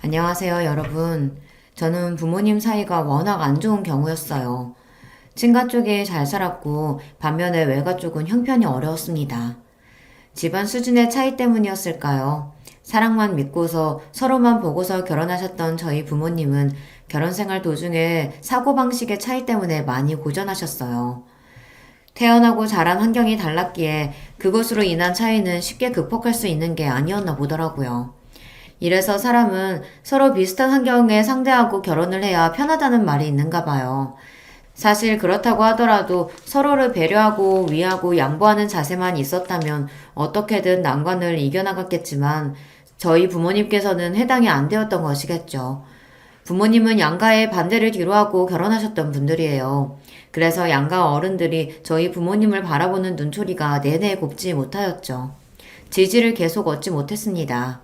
안녕하세요, 여러분. 저는 부모님 사이가 워낙 안 좋은 경우였어요. 친가 쪽에 잘 살았고, 반면에 외가 쪽은 형편이 어려웠습니다. 집안 수준의 차이 때문이었을까요? 사랑만 믿고서 서로만 보고서 결혼하셨던 저희 부모님은 결혼 생활 도중에 사고방식의 차이 때문에 많이 고전하셨어요. 태어나고 자란 환경이 달랐기에 그것으로 인한 차이는 쉽게 극복할 수 있는 게 아니었나 보더라고요. 이래서 사람은 서로 비슷한 환경에 상대하고 결혼을 해야 편하다는 말이 있는가 봐요. 사실 그렇다고 하더라도 서로를 배려하고 위하고 양보하는 자세만 있었다면 어떻게든 난관을 이겨나갔겠지만 저희 부모님께서는 해당이 안 되었던 것이겠죠. 부모님은 양가의 반대를 뒤로하고 결혼하셨던 분들이에요. 그래서 양가 어른들이 저희 부모님을 바라보는 눈초리가 내내 곱지 못하였죠. 지지를 계속 얻지 못했습니다.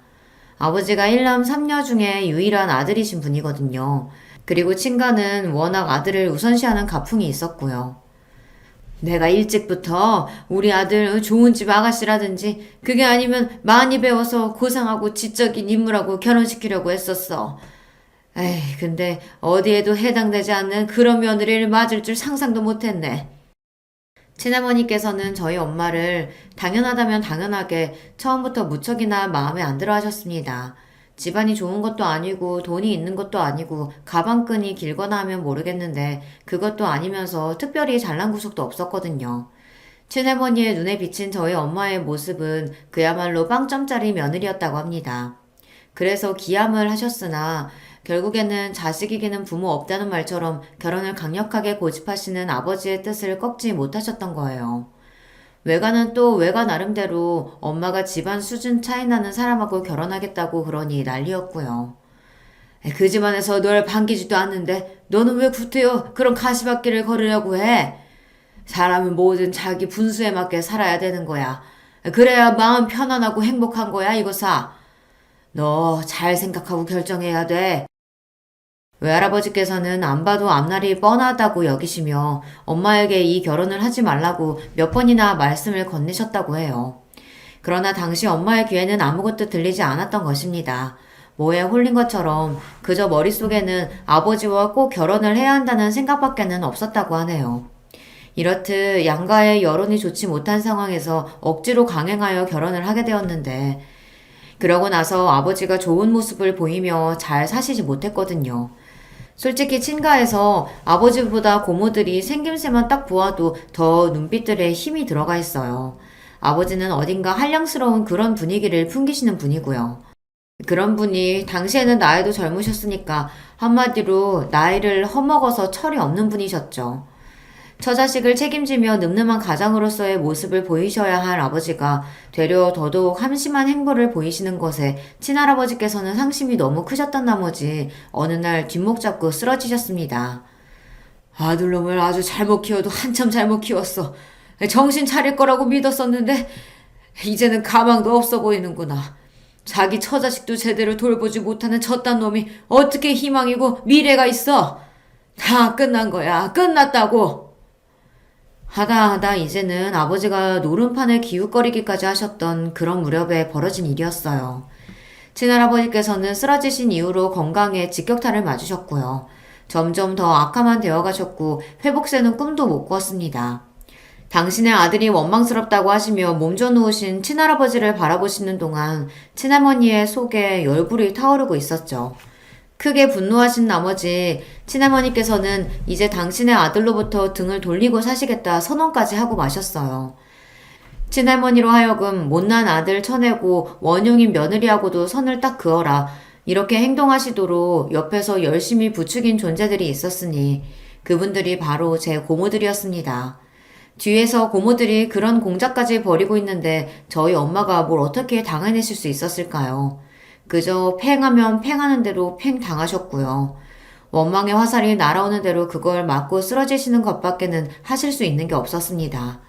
아버지가 1남 3녀 중에 유일한 아들이신 분이거든요. 그리고 친가는 워낙 아들을 우선시하는 가풍이 있었고요. 내가 일찍부터 우리 아들 좋은 집 아가씨라든지 그게 아니면 많이 배워서 고상하고 지적인 인물하고 결혼시키려고 했었어. 에이, 근데 어디에도 해당되지 않는 그런 며느리를 맞을 줄 상상도 못했네. 친어머니께서는 저희 엄마를 당연하다면 당연하게 처음부터 무척이나 마음에 안 들어 하셨습니다. 집안이 좋은 것도 아니고 돈이 있는 것도 아니고 가방끈이 길거나 하면 모르겠는데 그것도 아니면서 특별히 잘난 구석도 없었거든요. 친할머니의 눈에 비친 저희 엄마의 모습은 그야말로 빵점짜리 며느리였다고 합니다. 그래서 기함을 하셨으나 결국에는 자식에게는 부모 없다는 말처럼 결혼을 강력하게 고집하시는 아버지의 뜻을 꺾지 못하셨던 거예요. 외가는 또 외가 나름대로 엄마가 집안 수준 차이 나는 사람하고 결혼하겠다고 그러니 난리였고요. 그 집안에서 널 반기지도 않는데 너는 왜 구태여 그런 가시밭길을 걸으려고 해? 사람은 뭐든 자기 분수에 맞게 살아야 되는 거야. 그래야 마음 편안하고 행복한 거야, 이거사. 너 잘 생각하고 결정해야 돼. 외할아버지께서는 안 봐도 앞날이 뻔하다고 여기시며 엄마에게 이 결혼을 하지 말라고 몇 번이나 말씀을 건네셨다고 해요. 그러나 당시 엄마의 귀에는 아무것도 들리지 않았던 것입니다. 뭐에 홀린 것처럼 그저 머릿속에는 아버지와 꼭 결혼을 해야 한다는 생각밖에는 없었다고 하네요. 이렇듯 양가의 여론이 좋지 못한 상황에서 억지로 강행하여 결혼을 하게 되었는데 그러고 나서 아버지가 좋은 모습을 보이며 잘 사시지 못했거든요. 솔직히 친가에서 아버지보다 고모들이 생김새만 딱 보아도 더 눈빛들에 힘이 들어가 있어요. 아버지는 어딘가 한량스러운 그런 분위기를 풍기시는 분이고요. 그런 분이 당시에는 나이도 젊으셨으니까 한마디로 나이를 허먹어서 철이 없는 분이셨죠. 처자식을 책임지며 늠름한 가장으로서의 모습을 보이셔야 할 아버지가 되려 더더욱 함심한 행보를 보이시는 것에 친할아버지께서는 상심이 너무 크셨던 나머지 어느 날 뒷목 잡고 쓰러지셨습니다. 아들놈을 아주 잘못 키워도 한참 잘못 키웠어. 정신 차릴 거라고 믿었었는데 이제는 가망도 없어 보이는구나. 자기 처자식도 제대로 돌보지 못하는 저딴 놈이 어떻게 희망이고 미래가 있어? 다 끝난 거야. 끝났다고. 하다 이제는 아버지가 노름판을 기웃거리기까지 하셨던 그런 무렵에 벌어진 일이었어요. 친할아버지께서는 쓰러지신 이후로 건강에 직격탄을 맞으셨고요. 점점 더 악화만 되어가셨고 회복세는 꿈도 못 꾸었습니다. 당신의 아들이 원망스럽다고 하시며 몸져 누우신 친할아버지를 바라보시는 동안 친할머니의 속에 열불이 타오르고 있었죠. 크게 분노하신 나머지 친할머니께서는 이제 당신의 아들로부터 등을 돌리고 사시겠다 선언까지 하고 마셨어요. 친할머니로 하여금 못난 아들 쳐내고 원흉인 며느리하고도 선을 딱 그어라. 이렇게 행동하시도록 옆에서 열심히 부추긴 존재들이 있었으니 그분들이 바로 제 고모들이었습니다. 뒤에서 고모들이 그런 공작까지 벌이고 있는데 저희 엄마가 뭘 어떻게 당해내실 수 있었을까요? 그저 팽하면 팽하는 대로 팽 당하셨고요. 원망의 화살이 날아오는 대로 그걸 맞고 쓰러지시는 것밖에는 하실 수 있는 게 없었습니다.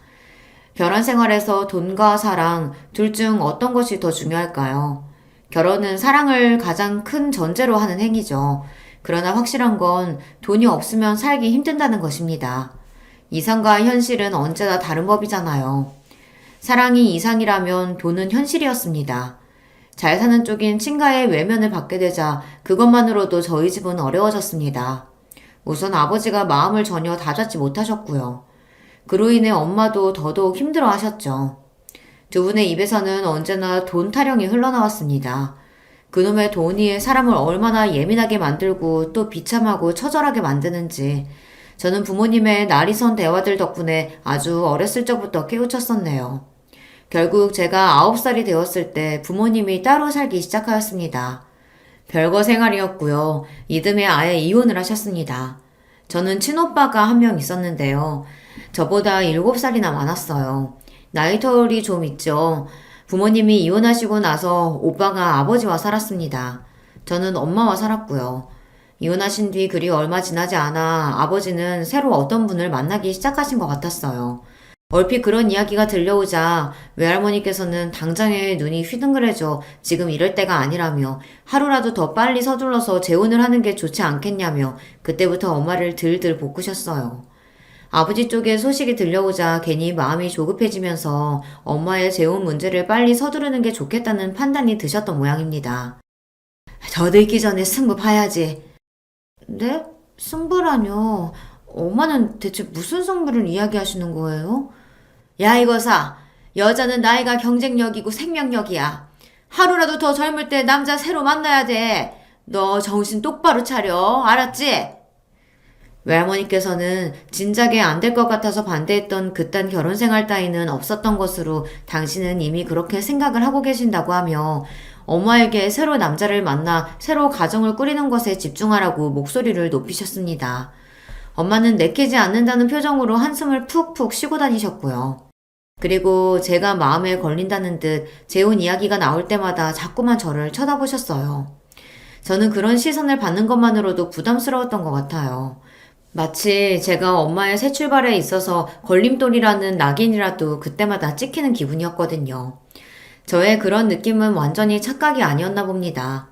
결혼 생활에서 돈과 사랑 둘 중 어떤 것이 더 중요할까요? 결혼은 사랑을 가장 큰 전제로 하는 행위죠. 그러나 확실한 건 돈이 없으면 살기 힘든다는 것입니다. 이상과 현실은 언제나 다른 법이잖아요. 사랑이 이상이라면 돈은 현실이었습니다. 잘 사는 쪽인 친가의 외면을 받게 되자 그것만으로도 저희 집은 어려워졌습니다. 우선 아버지가 마음을 전혀 다잡지 못하셨고요. 그로 인해 엄마도 더더욱 힘들어 하셨죠. 두 분의 입에서는 언제나 돈 타령이 흘러나왔습니다. 그놈의 돈이 사람을 얼마나 예민하게 만들고 또 비참하고 처절하게 만드는지 저는 부모님의 날이 선 대화들 덕분에 아주 어렸을 적부터 깨우쳤었네요. 결국 제가 9살이 되었을 때 부모님이 따로 살기 시작하였습니다. 별거 생활이었고요. 이듬해 아예 이혼을 하셨습니다. 저는 친오빠가 한 명 있었는데요. 저보다 7살이나 많았어요. 나이 터울이 좀 있죠. 부모님이 이혼하시고 나서 오빠가 아버지와 살았습니다. 저는 엄마와 살았고요. 이혼하신 뒤 그리 얼마 지나지 않아 아버지는 새로 어떤 분을 만나기 시작하신 것 같았어요. 얼핏 그런 이야기가 들려오자 외할머니께서는 당장에 눈이 휘둥그레져 지금 이럴 때가 아니라며 하루라도 더 빨리 서둘러서 재혼을 하는 게 좋지 않겠냐며 그때부터 엄마를 들들 볶으셨어요. 아버지 쪽에 소식이 들려오자 괜히 마음이 조급해지면서 엄마의 재혼 문제를 빨리 서두르는 게 좋겠다는 판단이 드셨던 모양입니다. 더 늙기 전에 승부 봐야지. 네? 승부라뇨? 엄마는 대체 무슨 승부를 이야기하시는 거예요? 야 이거사, 여자는 나이가 경쟁력이고 생명력이야. 하루라도 더 젊을 때 남자 새로 만나야 돼. 너 정신 똑바로 차려. 알았지? 외할머니께서는 진작에 안 될 것 같아서 반대했던 그딴 결혼 생활 따위는 없었던 것으로 당신은 이미 그렇게 생각을 하고 계신다고 하며 엄마에게 새로 남자를 만나 새로 가정을 꾸리는 것에 집중하라고 목소리를 높이셨습니다. 엄마는 내키지 않는다는 표정으로 한숨을 푹푹 쉬고 다니셨고요. 그리고 제가 마음에 걸린다는 듯 재혼 이야기가 나올 때마다 자꾸만 저를 쳐다보셨어요. 저는 그런 시선을 받는 것만으로도 부담스러웠던 것 같아요. 마치 제가 엄마의 새 출발에 있어서 걸림돌이라는 낙인이라도 그때마다 찍히는 기분이었거든요. 저의 그런 느낌은 완전히 착각이 아니었나 봅니다.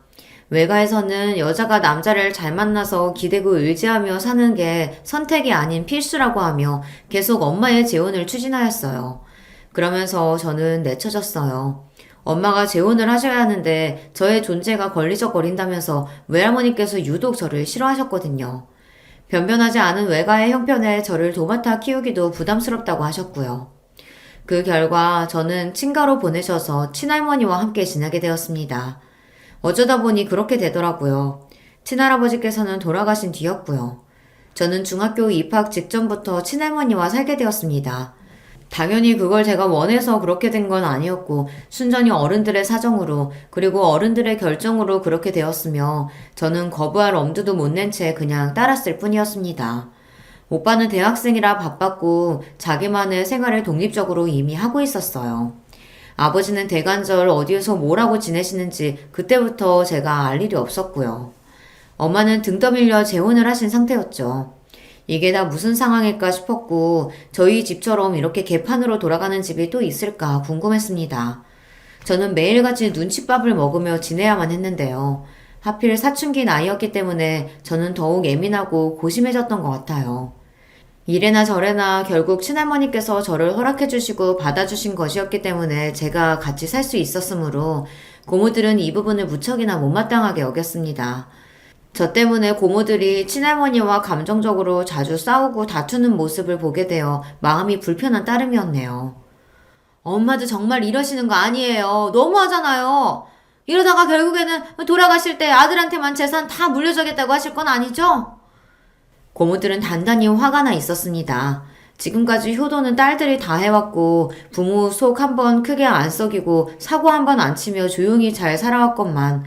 외가에서는 여자가 남자를 잘 만나서 기대고 의지하며 사는 게 선택이 아닌 필수라고 하며 계속 엄마의 재혼을 추진하였어요. 그러면서 저는 내쳐졌어요. 엄마가 재혼을 하셔야 하는데 저의 존재가 걸리적거린다면서 외할머니께서 유독 저를 싫어하셨거든요. 변변하지 않은 외가의 형편에 저를 도맡아 키우기도 부담스럽다고 하셨고요. 그 결과 저는 친가로 보내셔서 친할머니와 함께 지내게 되었습니다. 어쩌다 보니 그렇게 되더라고요. 친할아버지께서는 돌아가신 뒤였고요. 저는 중학교 입학 직전부터 친할머니와 살게 되었습니다. 당연히 그걸 제가 원해서 그렇게 된 건 아니었고 순전히 어른들의 사정으로 그리고 어른들의 결정으로 그렇게 되었으며 저는 거부할 엄두도 못 낸 채 그냥 따랐을 뿐이었습니다. 오빠는 대학생이라 바빴고 자기만의 생활을 독립적으로 이미 하고 있었어요. 아버지는 대관절 어디에서 뭘 하고 지내시는지 그때부터 제가 알 일이 없었고요. 엄마는 등 떠밀려 재혼을 하신 상태였죠. 이게 다 무슨 상황일까 싶었고 저희 집처럼 이렇게 개판으로 돌아가는 집이 또 있을까 궁금했습니다. 저는 매일같이 눈칫밥을 먹으며 지내야만 했는데요. 하필 사춘기 나이였기 때문에 저는 더욱 예민하고 고심해졌던 것 같아요. 이래나 저래나 결국 친할머니께서 저를 허락해주시고 받아주신 것이었기 때문에 제가 같이 살 수 있었으므로 고모들은 이 부분을 무척이나 못마땅하게 여겼습니다. 저 때문에 고모들이 친할머니와 감정적으로 자주 싸우고 다투는 모습을 보게 되어 마음이 불편한 따름이었네요. 엄마도 정말 이러시는 거 아니에요. 너무하잖아요. 이러다가 결국에는 돌아가실 때 아들한테만 재산 다 물려주겠다고 하실 건 아니죠? 고모들은 단단히 화가 나 있었습니다. 지금까지 효도는 딸들이 다 해왔고 부모 속 한 번 크게 안 썩이고 사고 한 번 안 치며 조용히 잘 살아왔건만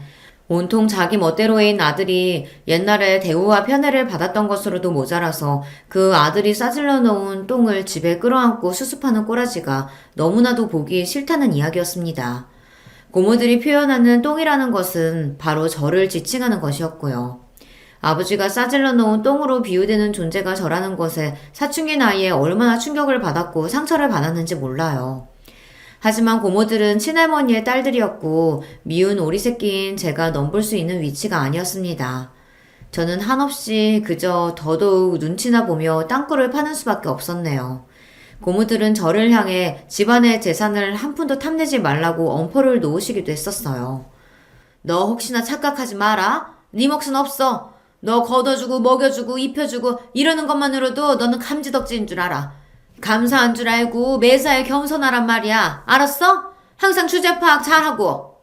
온통 자기 멋대로인 아들이 옛날에 대우와 편애를 받았던 것으로도 모자라서 그 아들이 싸질러 놓은 똥을 집에 끌어안고 수습하는 꼬라지가 너무나도 보기 싫다는 이야기였습니다. 고모들이 표현하는 똥이라는 것은 바로 저를 지칭하는 것이었고요. 아버지가 싸질러 놓은 똥으로 비유되는 존재가 저라는 것에 사춘기 나이에 얼마나 충격을 받았고 상처를 받았는지 몰라요. 하지만 고모들은 친할머니의 딸들이었고 미운 오리새끼인 제가 넘볼 수 있는 위치가 아니었습니다. 저는 한없이 그저 더더욱 눈치나 보며 땅굴을 파는 수밖에 없었네요. 고모들은 저를 향해 집안의 재산을 한 푼도 탐내지 말라고 엄포를 놓으시기도 했었어요. 너 혹시나 착각하지 마라. 네 몫은 없어. 너 걷어주고 먹여주고 입혀주고 이러는 것만으로도 너는 감지덕지인 줄 알아. 감사한 줄 알고 매사에 겸손하란 말이야. 알았어? 항상 주제 파악 잘하고.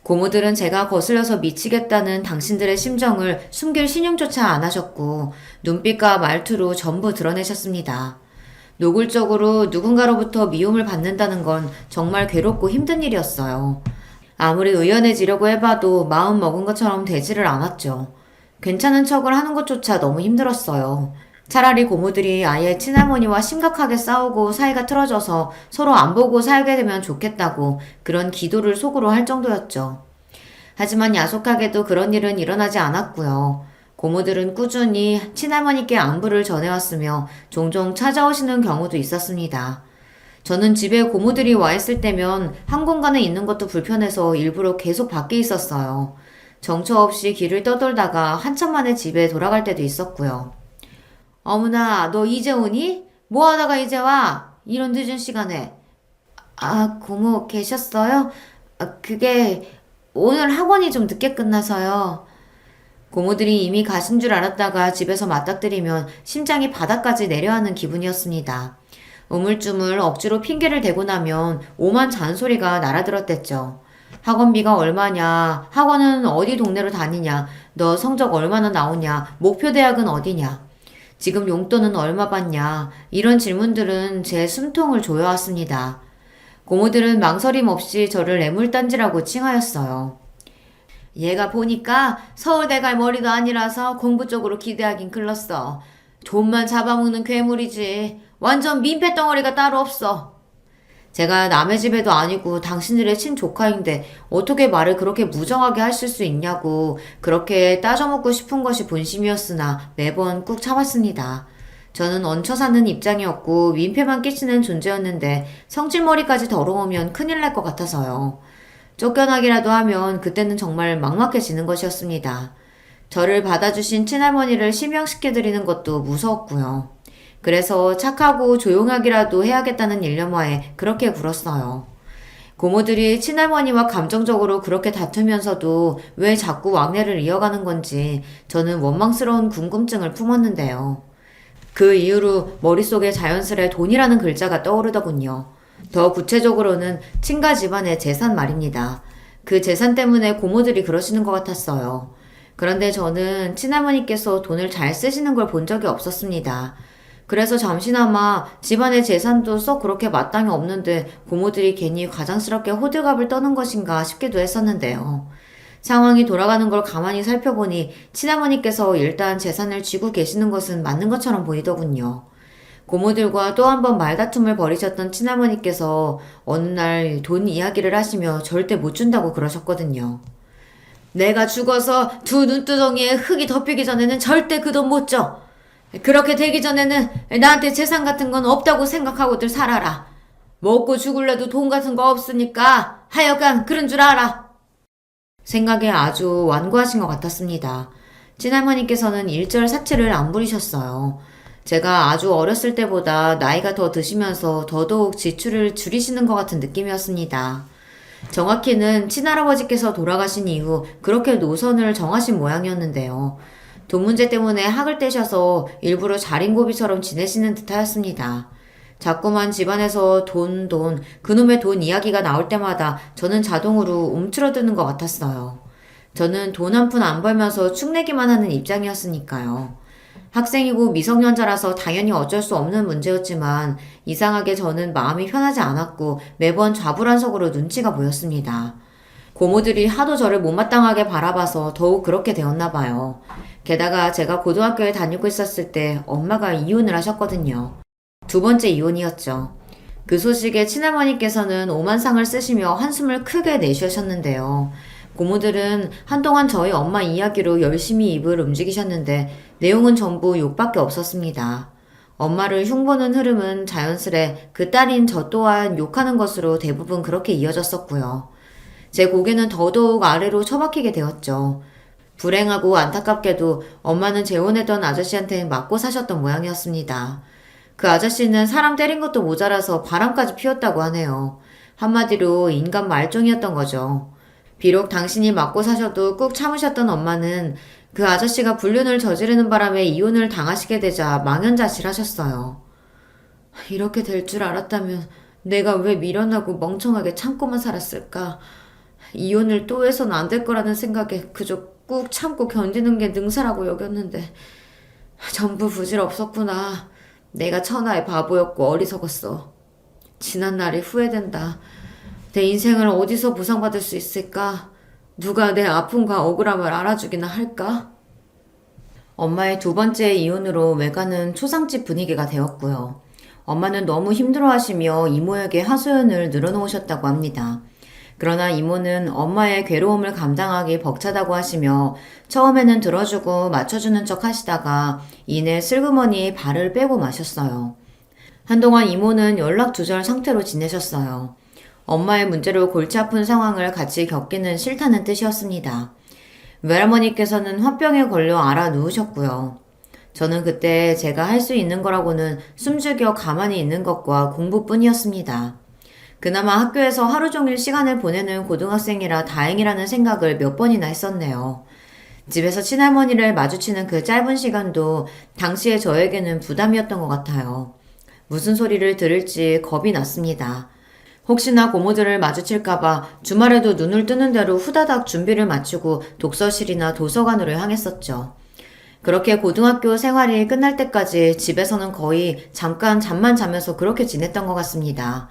고모들은 제가 거슬려서 미치겠다는 당신들의 심정을 숨길 신용조차 안 하셨고 눈빛과 말투로 전부 드러내셨습니다. 노골적으로 누군가로부터 미움을 받는다는 건 정말 괴롭고 힘든 일이었어요. 아무리 의연해지려고 해봐도 마음 먹은 것처럼 되지를 않았죠. 괜찮은 척을 하는 것조차 너무 힘들었어요. 차라리 고모들이 아예 친할머니와 심각하게 싸우고 사이가 틀어져서 서로 안 보고 살게 되면 좋겠다고 그런 기도를 속으로 할 정도였죠. 하지만 야속하게도 그런 일은 일어나지 않았고요. 고모들은 꾸준히 친할머니께 안부를 전해왔으며 종종 찾아오시는 경우도 있었습니다. 저는 집에 고모들이 와 있을 때면 한 공간에 있는 것도 불편해서 일부러 계속 밖에 있었어요. 정처 없이 길을 떠돌다가 한참 만에 집에 돌아갈 때도 있었고요. 어머나, 너 이제 오니? 뭐 하다가 이제 와? 이런 늦은 시간에. 아, 고모 계셨어요? 그게 오늘 학원이 좀 늦게 끝나서요. 고모들이 이미 가신 줄 알았다가 집에서 맞닥뜨리면 심장이 바닥까지 내려앉는 기분이었습니다. 우물쭈물 억지로 핑계를 대고 나면 오만 잔소리가 날아들었댔죠. 학원비가 얼마냐, 학원은 어디 동네로 다니냐, 너 성적 얼마나 나오냐, 목표 대학은 어디냐, 지금 용돈은 얼마 받냐, 이런 질문들은 제 숨통을 조여왔습니다. 고모들은 망설임 없이 저를 애물단지라고 칭하였어요. 얘가 보니까 서울대 갈 머리도 아니라서 공부 쪽으로 기대하긴 글렀어. 돈만 잡아먹는 괴물이지. 완전 민폐덩어리가 따로 없어. 제가 남의 집에도 아니고 당신들의 친조카인데 어떻게 말을 그렇게 무정하게 하실 수 있냐고 그렇게 따져먹고 싶은 것이 본심이었으나 매번 꾹 참았습니다. 저는 얹혀 사는 입장이었고 민폐만 끼치는 존재였는데 성질머리까지 더러우면 큰일 날 것 같아서요. 쫓겨나기라도 하면 그때는 정말 막막해지는 것이었습니다. 저를 받아주신 친할머니를 실명시켜드리는 것도 무서웠고요. 그래서 착하고 조용하기라도 해야겠다는 일념하에 그렇게 굴었어요. 고모들이 친할머니와 감정적으로 그렇게 다투면서도 왜 자꾸 왕래를 이어가는 건지 저는 원망스러운 궁금증을 품었는데요. 그 이후로 머릿속에 자연스레 돈이라는 글자가 떠오르더군요. 더 구체적으로는 친가 집안의 재산 말입니다. 그 재산 때문에 고모들이 그러시는 것 같았어요. 그런데 저는 친할머니께서 돈을 잘 쓰시는 걸 본 적이 없었습니다. 그래서 잠시나마 집안의 재산도 썩 그렇게 마땅히 없는데 고모들이 괜히 과장스럽게 호들갑을 떠는 것인가 싶기도 했었는데요. 상황이 돌아가는 걸 가만히 살펴보니 친할머니께서 일단 재산을 쥐고 계시는 것은 맞는 것처럼 보이더군요. 고모들과 또 한 번 말다툼을 벌이셨던 친할머니께서 어느 날 돈 이야기를 하시며 절대 못 준다고 그러셨거든요. 내가 죽어서 두 눈두덩이에 흙이 덮이기 전에는 절대 그 돈 못 줘. 그렇게 되기 전에는 나한테 재산 같은 건 없다고 생각하고들 살아라. 먹고 죽을래도 돈 같은 거 없으니까 하여간 그런 줄 알아. 생각에 아주 완고하신 것 같았습니다. 친할머니께서는 일절사체를 안 부리셨어요. 제가 아주 어렸을 때보다 나이가 더 드시면서 더더욱 지출을 줄이시는 것 같은 느낌이었습니다. 정확히는 친할아버지께서 돌아가신 이후 그렇게 노선을 정하신 모양이었는데요. 돈 문제 때문에 학을 떼셔서 일부러 자린고비처럼 지내시는 듯 하였습니다. 자꾸만 집안에서 돈, 그놈의 돈 이야기가 나올 때마다 저는 자동으로 움츠러드는 것 같았어요. 저는 돈 한 푼 안 벌면서 축내기만 하는 입장이었으니까요. 학생이고 미성년자라서 당연히 어쩔 수 없는 문제였지만 이상하게 저는 마음이 편하지 않았고 매번 좌불안석으로 눈치가 보였습니다. 고모들이 하도 저를 못마땅하게 바라봐서 더욱 그렇게 되었나 봐요. 게다가 제가 고등학교에 다니고 있었을 때 엄마가 이혼을 하셨거든요. 두 번째 이혼이었죠. 그 소식에 친할머니께서는 오만상을 쓰시며 한숨을 크게 내쉬셨는데요. 고모들은 한동안 저희 엄마 이야기로 열심히 입을 움직이셨는데 내용은 전부 욕밖에 없었습니다. 엄마를 흉보는 흐름은 자연스레 그 딸인 저 또한 욕하는 것으로 대부분 그렇게 이어졌었고요. 제 고개는 더더욱 아래로 처박히게 되었죠. 불행하고 안타깝게도 엄마는 재혼했던 아저씨한테 맞고 사셨던 모양이었습니다. 그 아저씨는 사람 때린 것도 모자라서 바람까지 피웠다고 하네요. 한마디로 인간 말종이었던 거죠. 비록 당신이 맞고 사셔도 꾹 참으셨던 엄마는 그 아저씨가 불륜을 저지르는 바람에 이혼을 당하시게 되자 망연자실하셨어요. 이렇게 될 줄 알았다면 내가 왜 미련하고 멍청하게 참고만 살았을까? 이혼을 또 해선 안 될 거라는 생각에 그저 꾹 참고 견디는 게 능사라고 여겼는데 전부 부질없었구나. 내가 천하의 바보였고 어리석었어. 지난 날이 후회된다. 내 인생을 어디서 보상받을 수 있을까? 누가 내 아픔과 억울함을 알아주기나 할까? 엄마의 두 번째 이혼으로 외가는 초상집 분위기가 되었고요. 엄마는 너무 힘들어하시며 이모에게 하소연을 늘어놓으셨다고 합니다. 그러나 이모는 엄마의 괴로움을 감당하기 벅차다고 하시며 처음에는 들어주고 맞춰주는 척 하시다가 이내 슬그머니 발을 빼고 마셨어요. 한동안 이모는 연락두절 상태로 지내셨어요. 엄마의 문제로 골치 아픈 상황을 같이 겪기는 싫다는 뜻이었습니다. 외할머니께서는 화병에 걸려 알아 누우셨고요. 저는 그때 제가 할 수 있는 거라고는 숨죽여 가만히 있는 것과 공부뿐이었습니다. 그나마 학교에서 하루 종일 시간을 보내는 고등학생이라 다행이라는 생각을 몇 번이나 했었네요. 집에서 친할머니를 마주치는 그 짧은 시간도 당시에 저에게는 부담이었던 것 같아요. 무슨 소리를 들을지 겁이 났습니다. 혹시나 고모들을 마주칠까봐 주말에도 눈을 뜨는 대로 후다닥 준비를 마치고 독서실이나 도서관으로 향했었죠. 그렇게 고등학교 생활이 끝날 때까지 집에서는 거의 잠깐 잠만 자면서 그렇게 지냈던 것 같습니다.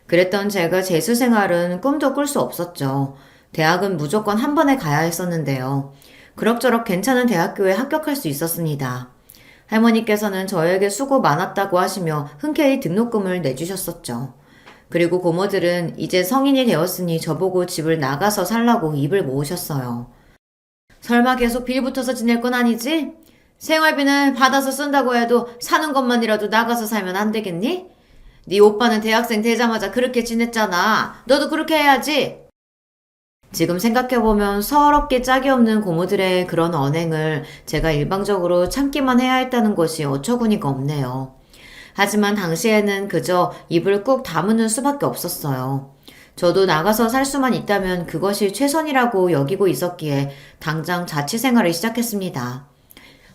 그랬던 제가 재수 생활은 꿈도 꿀 수 없었죠. 대학은 무조건 한 번에 가야 했었는데요. 그럭저럭 괜찮은 대학교에 합격할 수 있었습니다. 할머니께서는 저에게 수고 많았다고 하시며 흔쾌히 등록금을 내주셨었죠. 그리고 고모들은 이제 성인이 되었으니 저보고 집을 나가서 살라고 입을 모으셨어요. 설마 계속 빌 붙어서 지낼 건 아니지? 생활비는 받아서 쓴다고 해도 사는 것만이라도 나가서 살면 안 되겠니? 네 오빠는 대학생 되자마자 그렇게 지냈잖아. 너도 그렇게 해야지. 지금 생각해보면 서럽게 짝이 없는 고모들의 그런 언행을 제가 일방적으로 참기만 해야 했다는 것이 어처구니가 없네요. 하지만 당시에는 그저 입을 꾹 다무는 수밖에 없었어요. 저도 나가서 살 수만 있다면 그것이 최선이라고 여기고 있었기에 당장 자취생활을 시작했습니다.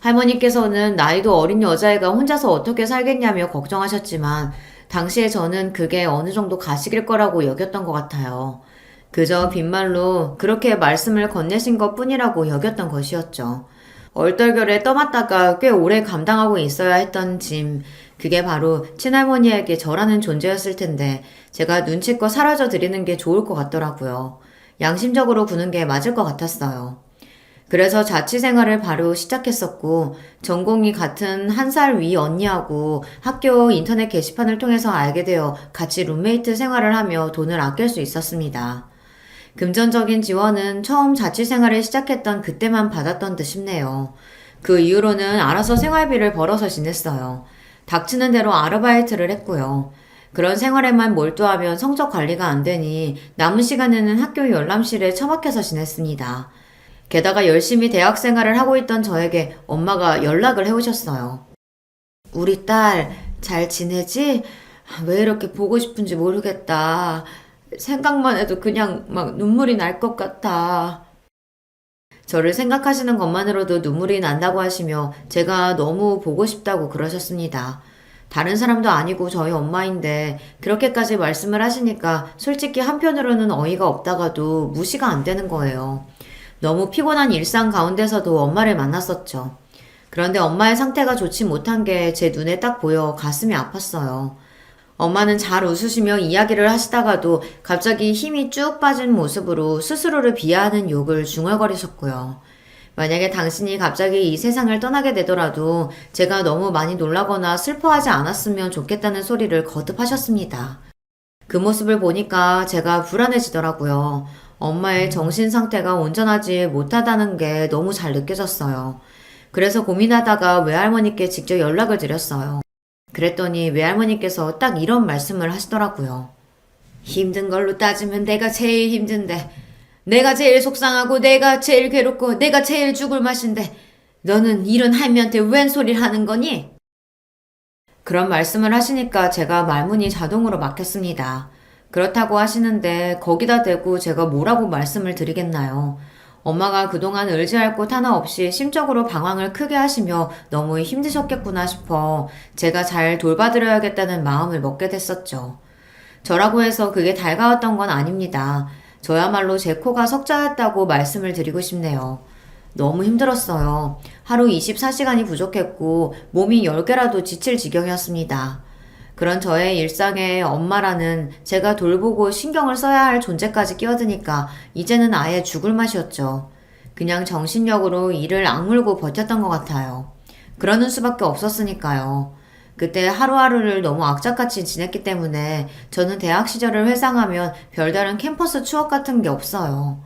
할머니께서는 나이도 어린 여자애가 혼자서 어떻게 살겠냐며 걱정하셨지만 당시에 저는 그게 어느 정도 가식일 거라고 여겼던 것 같아요. 그저 빈말로 그렇게 말씀을 건네신 것 뿐이라고 여겼던 것이었죠. 얼떨결에 떠맡다가 꽤 오래 감당하고 있어야 했던 짐, 그게 바로 친할머니에게 저라는 존재였을 텐데 제가 눈치껏 사라져 드리는 게 좋을 것 같더라고요. 양심적으로 구는 게 맞을 것 같았어요. 그래서 자취생활을 바로 시작했었고 전공이 같은 한 살 위 언니하고 학교 인터넷 게시판을 통해서 알게 되어 같이 룸메이트 생활을 하며 돈을 아낄 수 있었습니다. 금전적인 지원은 처음 자취생활을 시작했던 그때만 받았던 듯 싶네요. 그 이후로는 알아서 생활비를 벌어서 지냈어요. 닥치는 대로 아르바이트를 했고요. 그런 생활에만 몰두하면 성적 관리가 안 되니 남은 시간에는 학교 열람실에 처박혀서 지냈습니다. 게다가 열심히 대학 생활을 하고 있던 저에게 엄마가 연락을 해오셨어요. 우리 딸 잘 지내지? 왜 이렇게 보고 싶은지 모르겠다. 생각만 해도 그냥 막 눈물이 날 것 같아. 저를 생각하시는 것만으로도 눈물이 난다고 하시며 제가 너무 보고 싶다고 그러셨습니다. 다른 사람도 아니고 저희 엄마인데 그렇게까지 말씀을 하시니까 솔직히 한편으로는 어이가 없다가도 무시가 안 되는 거예요. 너무 피곤한 일상 가운데서도 엄마를 만났었죠. 그런데 엄마의 상태가 좋지 못한 게 제 눈에 딱 보여 가슴이 아팠어요. 엄마는 잘 웃으시며 이야기를 하시다가도 갑자기 힘이 쭉 빠진 모습으로 스스로를 비하하는 욕을 중얼거리셨고요. 만약에 당신이 갑자기 이 세상을 떠나게 되더라도 제가 너무 많이 놀라거나 슬퍼하지 않았으면 좋겠다는 소리를 거듭하셨습니다. 그 모습을 보니까 제가 불안해지더라고요. 엄마의 정신 상태가 온전하지 못하다는 게 너무 잘 느껴졌어요. 그래서 고민하다가 외할머니께 직접 연락을 드렸어요. 그랬더니 외할머니께서 딱 이런 말씀을 하시더라고요. 힘든 걸로 따지면 내가 제일 힘든데, 내가 제일 속상하고 내가 제일 괴롭고 내가 제일 죽을 맛인데 너는 이런 할미한테 웬 소리를 하는 거니? 그런 말씀을 하시니까 제가 말문이 자동으로 막혔습니다. 그렇다고 하시는데 거기다 대고 제가 뭐라고 말씀을 드리겠나요? 엄마가 그동안 의지할 곳 하나 없이 심적으로 방황을 크게 하시며 너무 힘드셨겠구나 싶어 제가 잘 돌봐드려야겠다는 마음을 먹게 됐었죠. 저라고 해서 그게 달가웠던 건 아닙니다. 저야말로 제 코가 석자였다고 말씀을 드리고 싶네요. 너무 힘들었어요. 하루 24시간이 부족했고 몸이 10개라도 지칠 지경이었습니다. 그런 저의 일상에 엄마라는 제가 돌보고 신경을 써야 할 존재까지 끼어드니까 이제는 아예 죽을 맛이었죠. 그냥 정신력으로 이를 악물고 버텼던 것 같아요. 그러는 수밖에 없었으니까요. 그때 하루하루를 너무 악착같이 지냈기 때문에 저는 대학 시절을 회상하면 별다른 캠퍼스 추억 같은 게 없어요.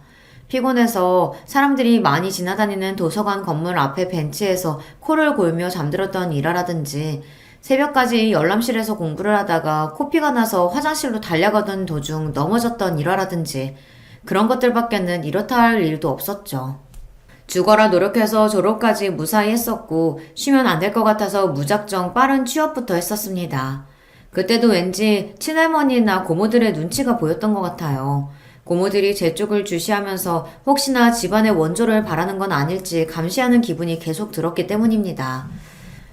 피곤해서 사람들이 많이 지나다니는 도서관 건물 앞에 벤치에서 코를 골며 잠들었던 일화라든지 새벽까지 열람실에서 공부를 하다가 코피가 나서 화장실로 달려가던 도중 넘어졌던 일화라든지 그런 것들밖에는 이렇다 할 일도 없었죠. 죽어라 노력해서 졸업까지 무사히 했었고 쉬면 안 될 것 같아서 무작정 빠른 취업부터 했었습니다. 그때도 왠지 친할머니나 고모들의 눈치가 보였던 것 같아요. 고모들이 제 쪽을 주시하면서 혹시나 집안의 원조를 바라는 건 아닐지 감시하는 기분이 계속 들었기 때문입니다.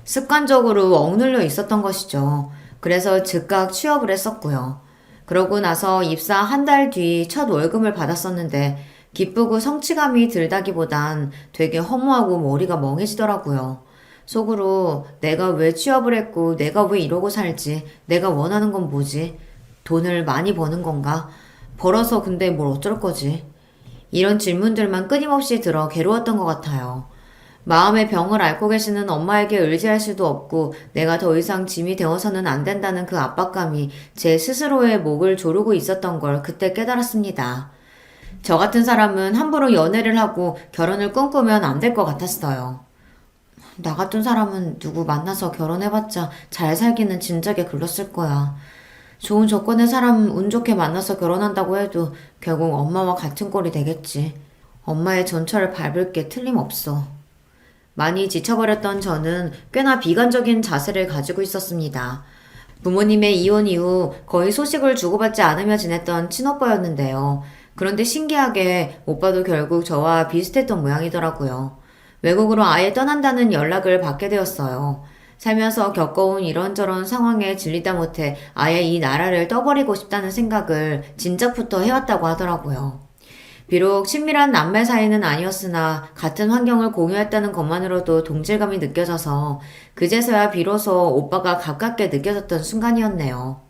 습관적으로 억눌려 있었던 것이죠. 그래서 즉각 취업을 했었고요. 그러고 나서 입사 한 달 뒤 첫 월급을 받았었는데 기쁘고 성취감이 들다기보단 되게 허무하고 머리가 멍해지더라고요. 속으로 내가 왜 취업을 했고 내가 왜 이러고 살지? 내가 원하는 건 뭐지? 돈을 많이 버는 건가? 벌어서 근데 뭘 어쩔 거지? 이런 질문들만 끊임없이 들어 괴로웠던 것 같아요. 마음의 병을 앓고 계시는 엄마에게 의지할 수도 없고 내가 더 이상 짐이 되어서는 안 된다는 그 압박감이 제 스스로의 목을 조르고 있었던 걸 그때 깨달았습니다. 저 같은 사람은 함부로 연애를 하고 결혼을 꿈꾸면 안 될 것 같았어요. 나 같은 사람은 누구 만나서 결혼해봤자 잘 살기는 진작에 글렀을 거야. 좋은 조건의 사람 운 좋게 만나서 결혼한다고 해도 결국 엄마와 같은 꼴이 되겠지. 엄마의 전철을 밟을 게 틀림없어. 많이 지쳐버렸던 저는 꽤나 비관적인 자세를 가지고 있었습니다. 부모님의 이혼 이후 거의 소식을 주고받지 않으며 지냈던 친오빠였는데요. 그런데 신기하게 오빠도 결국 저와 비슷했던 모양이더라고요. 외국으로 아예 떠난다는 연락을 받게 되었어요. 살면서 겪어온 이런저런 상황에 질리다 못해 아예 이 나라를 떠버리고 싶다는 생각을 진작부터 해왔다고 하더라고요. 비록 친밀한 남매 사이는 아니었으나 같은 환경을 공유했다는 것만으로도 동질감이 느껴져서 그제서야 비로소 오빠가 가깝게 느껴졌던 순간이었네요.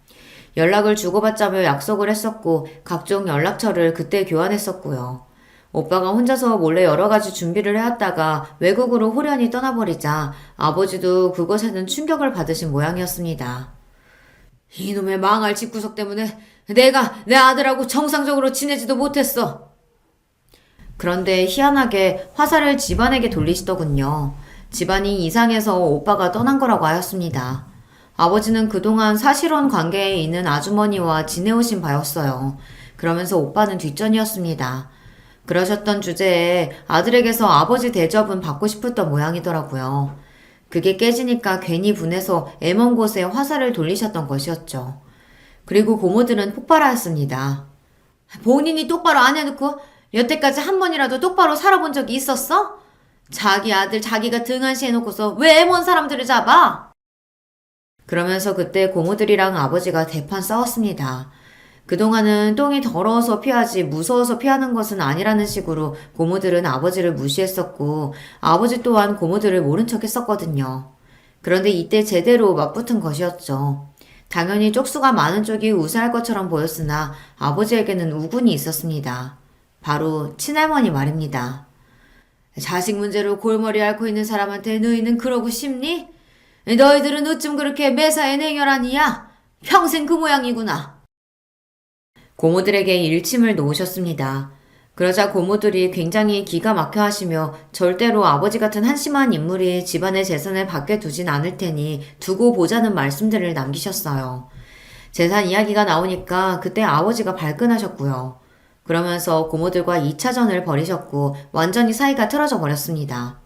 연락을 주고받자며 약속을 했었고 각종 연락처를 그때 교환했었고요. 오빠가 혼자서 몰래 여러가지 준비를 해왔다가 외국으로 홀연히 떠나버리자 아버지도 그것에는 충격을 받으신 모양이었습니다. 이놈의 망할 집구석 때문에 내가 내 아들하고 정상적으로 지내지도 못했어. 그런데 희한하게 화살을 집안에게 돌리시더군요. 집안이 이상해서 오빠가 떠난 거라고 하였습니다. 아버지는 그동안 사실혼 관계에 있는 아주머니와 지내오신 바였어요. 그러면서 오빠는 뒷전이었습니다. 그러셨던 주제에 아들에게서 아버지 대접은 받고 싶었던 모양이더라고요. 그게 깨지니까 괜히 분해서 애먼 곳에 화살을 돌리셨던 것이었죠. 그리고 고모들은 폭발하였습니다. 본인이 똑바로 안 해놓고 여태까지 한 번이라도 똑바로 살아본 적이 있었어? 자기 아들 자기가 등한시해놓고서 왜 애먼 사람들을 잡아? 그러면서 그때 고모들이랑 아버지가 대판 싸웠습니다. 그동안은 똥이 더러워서 피하지 무서워서 피하는 것은 아니라는 식으로 고모들은 아버지를 무시했었고 아버지 또한 고모들을 모른 척 했었거든요. 그런데 이때 제대로 맞붙은 것이었죠. 당연히 쪽수가 많은 쪽이 우세할 것처럼 보였으나 아버지에게는 우군이 있었습니다. 바로 친할머니 말입니다. 자식 문제로 골머리 앓고 있는 사람한테 너희는 그러고 싶니? 너희들은 어쩜 그렇게 매사에 냉혈하니야? 평생 그 모양이구나. 고모들에게 일침을 놓으셨습니다. 그러자 고모들이 굉장히 기가 막혀 하시며 절대로 아버지 같은 한심한 인물이 집안의 재산을 밖에 두진 않을 테니 두고 보자는 말씀들을 남기셨어요. 재산 이야기가 나오니까 그때 아버지가 발끈하셨고요. 그러면서 고모들과 2차전을 벌이셨고 완전히 사이가 틀어져 버렸습니다.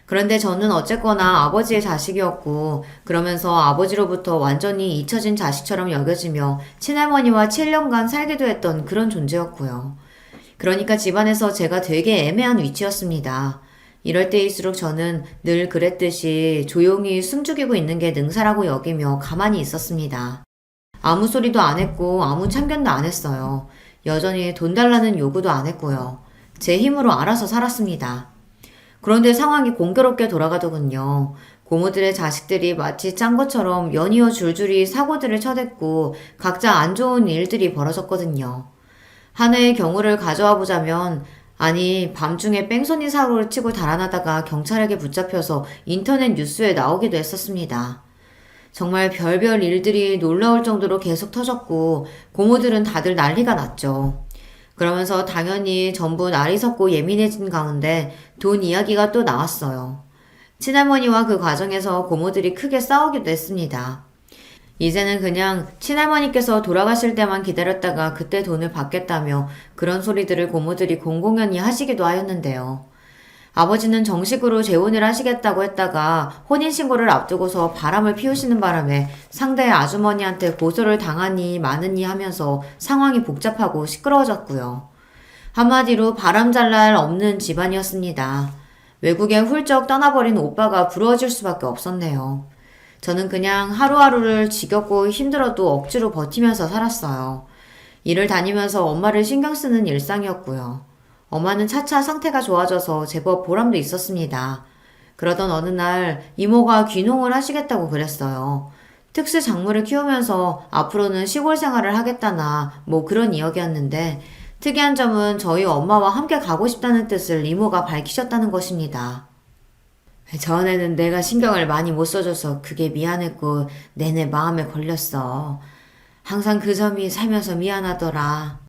그런데 저는 어쨌거나 아버지의 자식이었고, 그러면서 아버지로부터 완전히 잊혀진 자식처럼 여겨지며 친할머니와 7년간 살기도 했던 그런 존재였고요. 그러니까 집안에서 제가 되게 애매한 위치였습니다. 이럴 때일수록 저는 늘 그랬듯이 조용히 숨죽이고 있는 게 능사라고 여기며 가만히 있었습니다. 아무 소리도 안 했고 아무 참견도 안 했어요. 여전히 돈 달라는 요구도 안 했고요. 제 힘으로 알아서 살았습니다. 그런데 상황이 공교롭게 돌아가더군요. 고모들의 자식들이 마치 짠 것처럼 연이어 줄줄이 사고들을 쳐댔고 각자 안 좋은 일들이 벌어졌거든요. 하나의 경우를 가져와 보자면, 아니, 밤중에 뺑소니 사고를 치고 달아나다가 경찰에게 붙잡혀서 인터넷 뉴스에 나오기도 했었습니다. 정말 별별 일들이 놀라울 정도로 계속 터졌고, 고모들은 다들 난리가 났죠. 그러면서 당연히 전부 날이 섰고 예민해진 가운데 돈 이야기가 또 나왔어요. 친할머니와 그 과정에서 고모들이 크게 싸우기도 했습니다. 이제는 그냥 친할머니께서 돌아가실 때만 기다렸다가 그때 돈을 받겠다며 그런 소리들을 고모들이 공공연히 하시기도 하였는데요. 아버지는 정식으로 재혼을 하시겠다고 했다가 혼인신고를 앞두고서 바람을 피우시는 바람에 상대의 아주머니한테 고소를 당하니 마느니 하면서 상황이 복잡하고 시끄러워졌고요. 한마디로 바람잘 날 없는 집안이었습니다. 외국에 훌쩍 떠나버린 오빠가 부러워질 수밖에 없었네요. 저는 그냥 하루하루를 지겹고 힘들어도 억지로 버티면서 살았어요. 일을 다니면서 엄마를 신경 쓰는 일상이었고요. 엄마는 차차 상태가 좋아져서 제법 보람도 있었습니다. 그러던 어느 날 이모가 귀농을 하시겠다고 그랬어요. 특수 작물을 키우면서 앞으로는 시골 생활을 하겠다나 뭐 그런 이야기였는데, 특이한 점은 저희 엄마와 함께 가고 싶다는 뜻을 이모가 밝히셨다는 것입니다. 전에는 내가 신경을 많이 못 써줘서 그게 미안했고 내내 마음에 걸렸어. 항상 그 점이 살면서 미안하더라.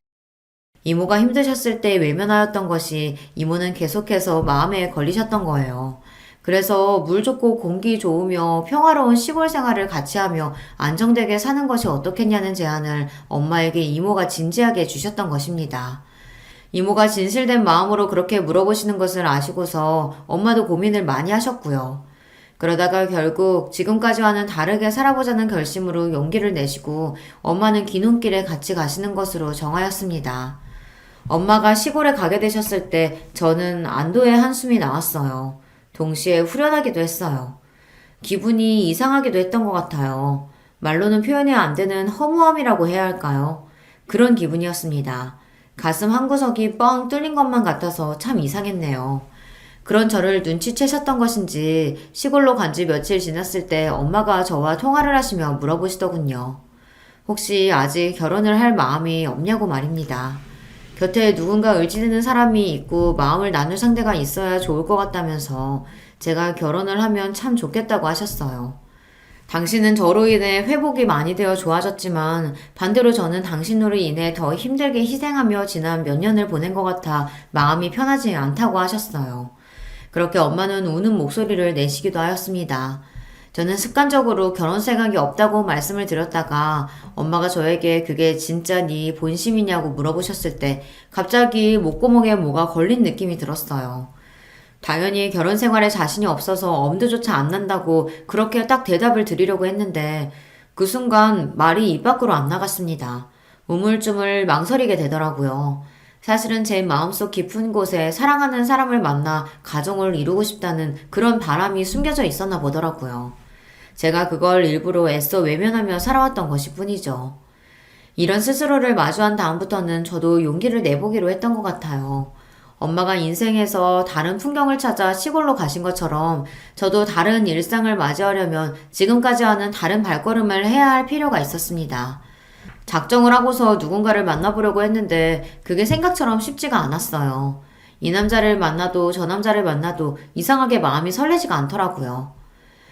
이모가 힘드셨을 때 외면하였던 것이 이모는 계속해서 마음에 걸리셨던 거예요. 그래서 물 좋고 공기 좋으며 평화로운 시골 생활을 같이 하며 안정되게 사는 것이 어떻겠냐는 제안을 엄마에게 이모가 진지하게 주셨던 것입니다. 이모가 진실된 마음으로 그렇게 물어보시는 것을 아시고서 엄마도 고민을 많이 하셨고요. 그러다가 결국 지금까지와는 다르게 살아보자는 결심으로 용기를 내시고 엄마는 귀농길에 같이 가시는 것으로 정하였습니다. 엄마가 시골에 가게 되셨을 때 저는 안도의 한숨이 나왔어요. 동시에 후련하기도 했어요. 기분이 이상하기도 했던 것 같아요. 말로는 표현이 안 되는 허무함이라고 해야 할까요? 그런 기분이었습니다. 가슴 한구석이 뻥 뚫린 것만 같아서 참 이상했네요. 그런 저를 눈치채셨던 것인지 시골로 간지 며칠 지났을 때 엄마가 저와 통화를 하시며 물어보시더군요. 혹시 아직 결혼을 할 마음이 없냐고 말입니다. 곁에 누군가 의지되는 사람이 있고 마음을 나눌 상대가 있어야 좋을 것 같다면서 제가 결혼을 하면 참 좋겠다고 하셨어요. 당신은 저로 인해 회복이 많이 되어 좋아졌지만 반대로 저는 당신으로 인해 더 힘들게 희생하며 지난 몇 년을 보낸 것 같아 마음이 편하지 않다고 하셨어요. 그렇게 엄마는 우는 목소리를 내시기도 하였습니다. 저는 습관적으로 결혼 생각이 없다고 말씀을 드렸다가 엄마가 저에게 그게 진짜 네 본심이냐고 물어보셨을 때 갑자기 목구멍에 뭐가 걸린 느낌이 들었어요. 당연히 결혼 생활에 자신이 없어서 엄두조차 안 난다고 그렇게 딱 대답을 드리려고 했는데 그 순간 말이 입 밖으로 안 나갔습니다. 우물쭈물 망설이게 되더라고요. 사실은 제 마음속 깊은 곳에 사랑하는 사람을 만나 가정을 이루고 싶다는 그런 바람이 숨겨져 있었나 보더라고요. 제가 그걸 일부러 애써 외면하며 살아왔던 것일 뿐이죠. 이런 스스로를 마주한 다음부터는 저도 용기를 내보기로 했던 것 같아요. 엄마가 인생에서 다른 풍경을 찾아 시골로 가신 것처럼 저도 다른 일상을 맞이하려면 지금까지와는 다른 발걸음을 해야 할 필요가 있었습니다. 작정을 하고서 누군가를 만나보려고 했는데 그게 생각처럼 쉽지가 않았어요. 이 남자를 만나도 저 남자를 만나도 이상하게 마음이 설레지가 않더라고요.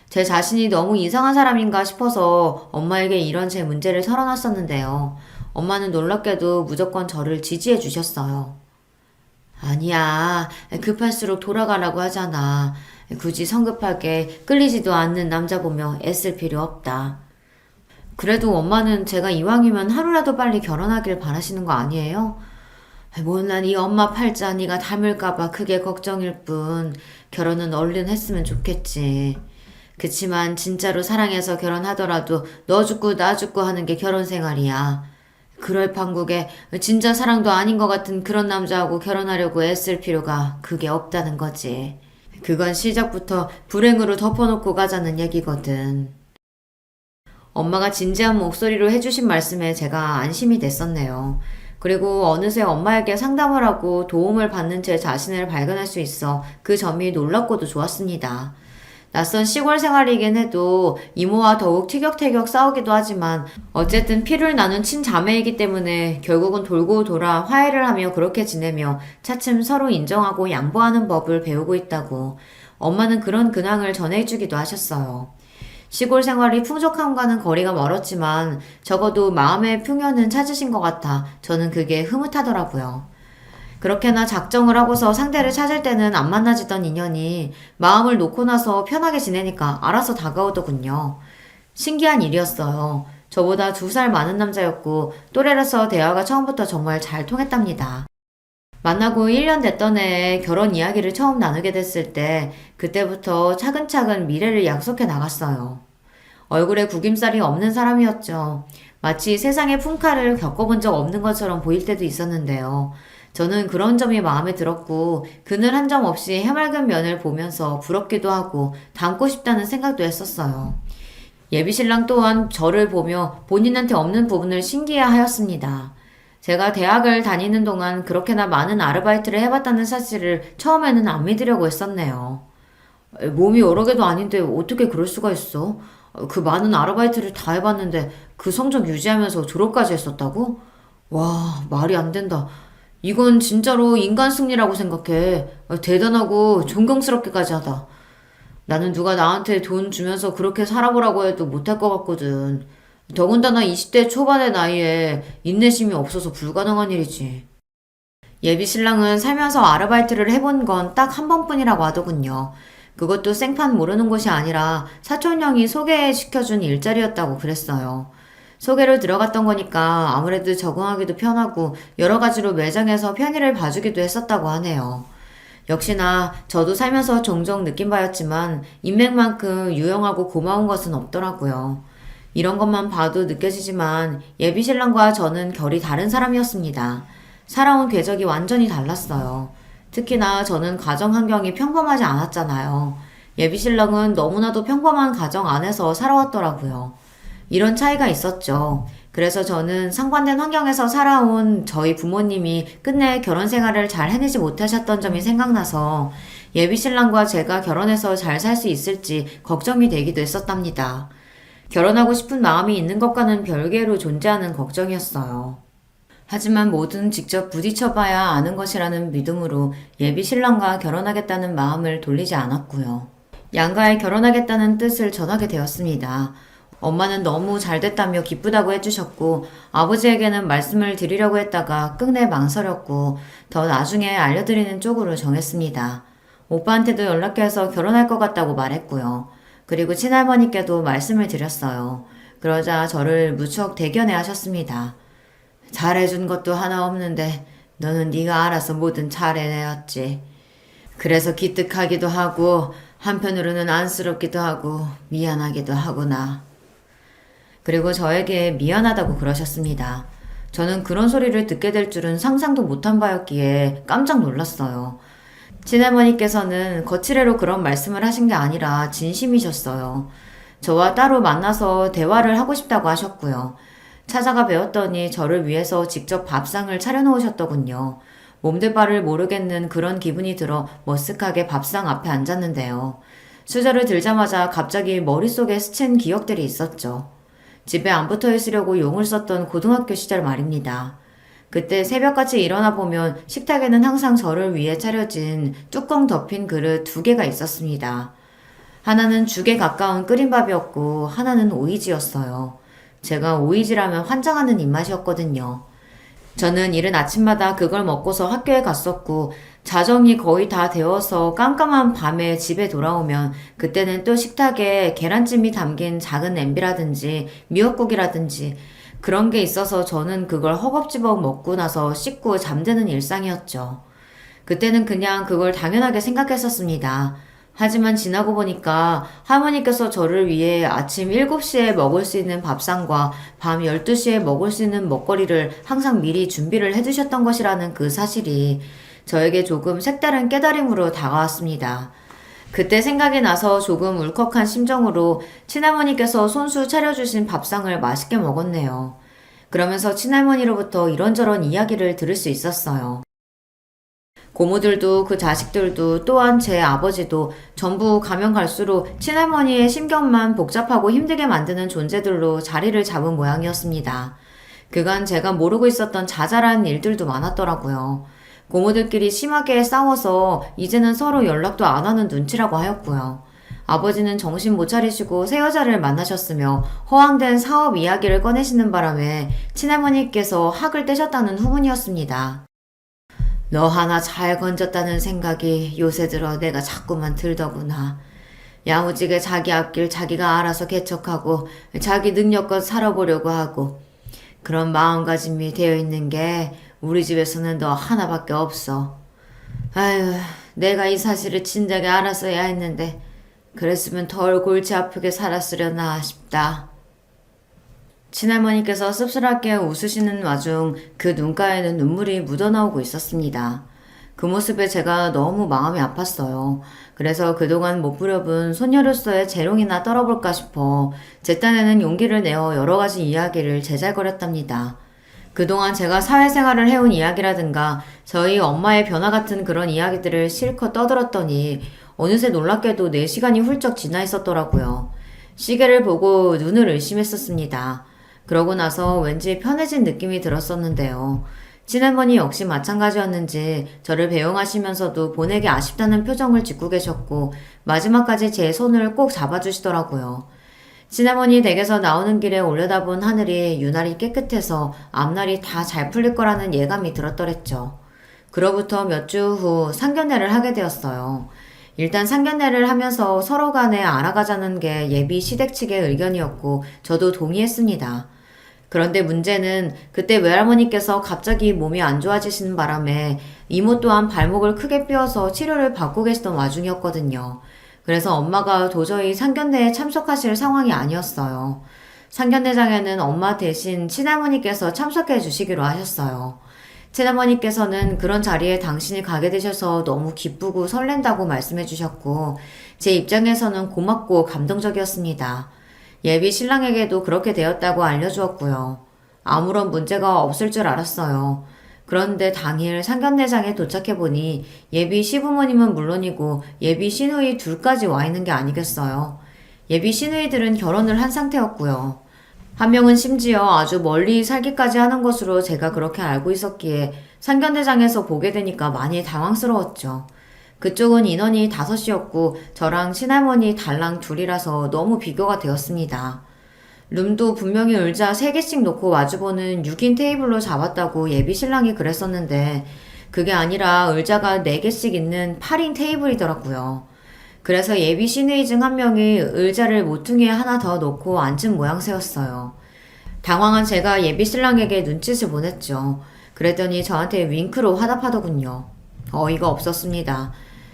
제 자신이 너무 이상한 사람인가 싶어서 엄마에게 이런 제 문제를 털어놨었는데요. 엄마는 놀랍게도 무조건 저를 지지해 주셨어요. 아니야, 급할수록 돌아가라고 하잖아. 굳이 성급하게 끌리지도 않는 남자 보며 애쓸 필요 없다. 그래도 엄마는 제가 이왕이면 하루라도 빨리 결혼하길 바라시는 거 아니에요? 못난 이 엄마 팔자 네가 닮을까봐 그게 걱정일 뿐 결혼은 얼른 했으면 좋겠지. 그치만 진짜로 사랑해서 결혼하더라도 너 죽고 나 죽고 하는 게 결혼 생활이야. 그럴 판국에 진짜 사랑도 아닌 것 같은 그런 남자하고 결혼하려고 애쓸 필요가 그게 없다는 거지. 그건 시작부터 불행으로 덮어놓고 가자는 얘기거든. 엄마가 진지한 목소리로 해주신 말씀에 제가 안심이 됐었네요. 그리고 어느새 엄마에게 상담을 하고 도움을 받는 제 자신을 발견할 수 있어 그 점이 놀랍고도 좋았습니다. 낯선 시골 생활이긴 해도 이모와 더욱 티격태격 싸우기도 하지만 어쨌든 피를 나눈 친자매이기 때문에 결국은 돌고 돌아 화해를 하며 그렇게 지내며 차츰 서로 인정하고 양보하는 법을 배우고 있다고 엄마는 그런 근황을 전해주기도 하셨어요. 시골 생활이 풍족함과는 거리가 멀었지만 적어도 마음의 풍요는 찾으신 것 같아 저는 그게 흐뭇하더라고요. 그렇게나 작정을 하고서 상대를 찾을 때는 안 만나지던 인연이 마음을 놓고 나서 편하게 지내니까 알아서 다가오더군요. 신기한 일이었어요. 저보다 2살 많은 남자였고 또래라서 대화가 처음부터 정말 잘 통했답니다. 만나고 1년 됐던 해에 결혼 이야기를 처음 나누게 됐을 때 그때부터 차근차근 미래를 약속해 나갔어요. 얼굴에 구김살이 없는 사람이었죠. 마치 세상의 풍파를 겪어본 적 없는 것처럼 보일 때도 있었는데요. 저는 그런 점이 마음에 들었고 그늘 한 점 없이 해맑은 면을 보면서 부럽기도 하고 닮고 싶다는 생각도 했었어요. 예비신랑 또한 저를 보며 본인한테 없는 부분을 신기해하였습니다. 제가 대학을 다니는 동안 그렇게나 많은 아르바이트를 해봤다는 사실을 처음에는 안 믿으려고 했었네요. 몸이 여러 개도 아닌데 어떻게 그럴 수가 있어? 그 많은 아르바이트를 다 해봤는데 그 성적 유지하면서 졸업까지 했었다고? 와, 말이 안 된다. 이건 진짜로 인간 승리라고 생각해. 대단하고 존경스럽기까지 하다. 나는 누가 나한테 돈 주면서 그렇게 살아보라고 해도 못할 것 같거든. 더군다나 20대 초반의 나이에 인내심이 없어서 불가능한 일이지. 예비 신랑은 살면서 아르바이트를 해본 건 딱 한 번뿐이라고 하더군요. 그것도 생판 모르는 곳이 아니라 사촌 형이 소개시켜준 일자리였다고 그랬어요. 소개를 들어갔던 거니까 아무래도 적응하기도 편하고 여러 가지로 매장에서 편의를 봐주기도 했었다고 하네요. 역시나 저도 살면서 종종 느낀 바였지만 인맥만큼 유용하고 고마운 것은 없더라고요. 이런 것만 봐도 느껴지지만 예비신랑과 저는 결이 다른 사람이었습니다. 살아온 궤적이 완전히 달랐어요. 특히나 저는 가정 환경이 평범하지 않았잖아요. 예비신랑은 너무나도 평범한 가정 안에서 살아왔더라고요. 이런 차이가 있었죠. 그래서 저는 상반된 환경에서 살아온 저희 부모님이 끝내 결혼 생활을 잘 해내지 못하셨던 점이 생각나서 예비신랑과 제가 결혼해서 잘 살 수 있을지 걱정이 되기도 했었답니다. 결혼하고 싶은 마음이 있는 것과는 별개로 존재하는 걱정이었어요. 하지만 뭐든 직접 부딪혀봐야 아는 것이라는 믿음으로 예비신랑과 결혼하겠다는 마음을 돌리지 않았고요. 양가에 결혼하겠다는 뜻을 전하게 되었습니다. 엄마는 너무 잘됐다며 기쁘다고 해주셨고 아버지에게는 말씀을 드리려고 했다가 끝내 망설였고 더 나중에 알려드리는 쪽으로 정했습니다. 오빠한테도 연락해서 결혼할 것 같다고 말했고요. 그리고 친할머니께도 말씀을 드렸어요. 그러자 저를 무척 대견해 하셨습니다. 잘해준 것도 하나 없는데 너는 네가 알아서 뭐든 잘해내었지. 그래서 기특하기도 하고 한편으로는 안쓰럽기도 하고 미안하기도 하구나. 그리고 저에게 미안하다고 그러셨습니다. 저는 그런 소리를 듣게 될 줄은 상상도 못한 바였기에 깜짝 놀랐어요. 친할머니께서는 거칠애로 그런 말씀을 하신 게 아니라 진심이셨어요. 저와 따로 만나서 대화를 하고 싶다고 하셨고요. 찾아가 뵈었더니 저를 위해서 직접 밥상을 차려놓으셨더군요. 몸둘 바를 모르겠는 그런 기분이 들어 머쓱하게 밥상 앞에 앉았는데요. 수저를 들자마자 갑자기 머릿속에 스친 기억들이 있었죠. 집에 안 붙어 있으려고 용을 썼던 고등학교 시절 말입니다. 그때 새벽같이 일어나 보면 식탁에는 항상 저를 위해 차려진 뚜껑 덮인 그릇 2개가 있었습니다. 하나는 죽에 가까운 끓인 밥이었고 하나는 오이지였어요. 제가 오이지라면 환장하는 입맛이었거든요. 저는 이른 아침마다 그걸 먹고서 학교에 갔었고 자정이 거의 다 되어서 깜깜한 밤에 집에 돌아오면 그때는 또 식탁에 계란찜이 담긴 작은 냄비라든지 미역국이라든지 그런 게 있어서 저는 그걸 허겁지겁 먹고 나서 씻고 잠드는 일상이었죠. 그때는 그냥 그걸 당연하게 생각했었습니다. 하지만 지나고 보니까 할머니께서 저를 위해 아침 7시에 먹을 수 있는 밥상과 밤 12시에 먹을 수 있는 먹거리를 항상 미리 준비를 해두셨던 것이라는 그 사실이 저에게 조금 색다른 깨달음으로 다가왔습니다. 그때 생각이 나서 조금 울컥한 심정으로 친할머니께서 손수 차려주신 밥상을 맛있게 먹었네요. 그러면서 친할머니로부터 이런저런 이야기를 들을 수 있었어요. 고모들도 그 자식들도 또한 제 아버지도 전부 가면 갈수록 친할머니의 심경만 복잡하고 힘들게 만드는 존재들로 자리를 잡은 모양이었습니다. 그간 제가 모르고 있었던 자잘한 일들도 많았더라고요. 고모들끼리 심하게 싸워서 이제는 서로 연락도 안 하는 눈치라고 하였고요. 아버지는 정신 못 차리시고 새 여자를 만나셨으며 허황된 사업 이야기를 꺼내시는 바람에 친할머니께서 학을 떼셨다는 후문이었습니다. 너 하나 잘 건졌다는 생각이 요새 들어 내가 자꾸만 들더구나. 야무지게 자기 앞길 자기가 알아서 개척하고 자기 능력껏 살아보려고 하고 그런 마음가짐이 되어 있는 게 우리 집에서는 너 하나밖에 없어. 아유, 내가 이 사실을 진작에 알았어야 했는데 그랬으면 덜 골치 아프게 살았으려나 싶다. 친할머니께서 씁쓸하게 웃으시는 와중 그 눈가에는 눈물이 묻어나오고 있었습니다. 그 모습에 제가 너무 마음이 아팠어요. 그래서 그동안 못 부려본 손녀로서의 재롱이나 떨어볼까 싶어 제 딴에는 용기를 내어 여러 가지 이야기를 제잘거렸답니다. 그동안 제가 사회생활을 해온 이야기라든가 저희 엄마의 변화 같은 그런 이야기들을 실컷 떠들었더니 어느새 놀랍게도 4시간이 훌쩍 지나 있었더라고요. 시계를 보고 눈을 의심했었습니다. 그러고 나서 왠지 편해진 느낌이 들었었는데요. 친할머니 역시 마찬가지였는지 저를 배웅하시면서도 보내기 아쉽다는 표정을 짓고 계셨고 마지막까지 제 손을 꼭 잡아주시더라고요. 친할머니 댁에서 나오는 길에 올려다본 하늘이 유난히 깨끗해서 앞날이 다 잘 풀릴 거라는 예감이 들었더랬죠. 그로부터 몇 주 후 상견례를 하게 되었어요. 일단 상견례를 하면서 서로 간에 알아가자는 게 예비 시댁 측의 의견이었고 저도 동의했습니다. 그런데 문제는 그때 외할머니께서 갑자기 몸이 안 좋아지시는 바람에 이모 또한 발목을 크게 삐어서 치료를 받고 계시던 와중이었거든요. 그래서 엄마가 도저히 상견례에 참석하실 상황이 아니었어요. 상견례장에는 엄마 대신 친할머니께서 참석해 주시기로 하셨어요. 친할머니께서는 그런 자리에 당신이 가게 되셔서 너무 기쁘고 설렌다고 말씀해 주셨고 제 입장에서는 고맙고 감동적이었습니다. 예비 신랑에게도 그렇게 되었다고 알려주었고요. 아무런 문제가 없을 줄 알았어요. 그런데 당일 상견례장에 도착해보니 예비 시부모님은 물론이고 예비 시누이 둘까지 와 있는 게 아니겠어요. 예비 시누이들은 결혼을 한 상태였고요. 한 명은 심지어 아주 멀리 살기까지 하는 것으로 제가 그렇게 알고 있었기에 상견례장에서 보게 되니까 많이 당황스러웠죠. 그쪽은 인원이 5이었고 저랑 친할머니 달랑 둘이라서 너무 비교가 되었습니다. 룸도 분명히 의자 3개씩 놓고 마주보는 6인 테이블로 잡았다고 예비 신랑이 그랬었는데 그게 아니라 의자가 4개씩 있는 8인 테이블이더라고요. 그래서 예비 시누이 중 한 명이 의자를 모퉁이에 하나 더 놓고 앉은 모양새였어요. 당황한 제가 예비 신랑에게 눈짓을 보냈죠. 그랬더니 저한테 윙크로 화답하더군요. 어이가 없었습니다.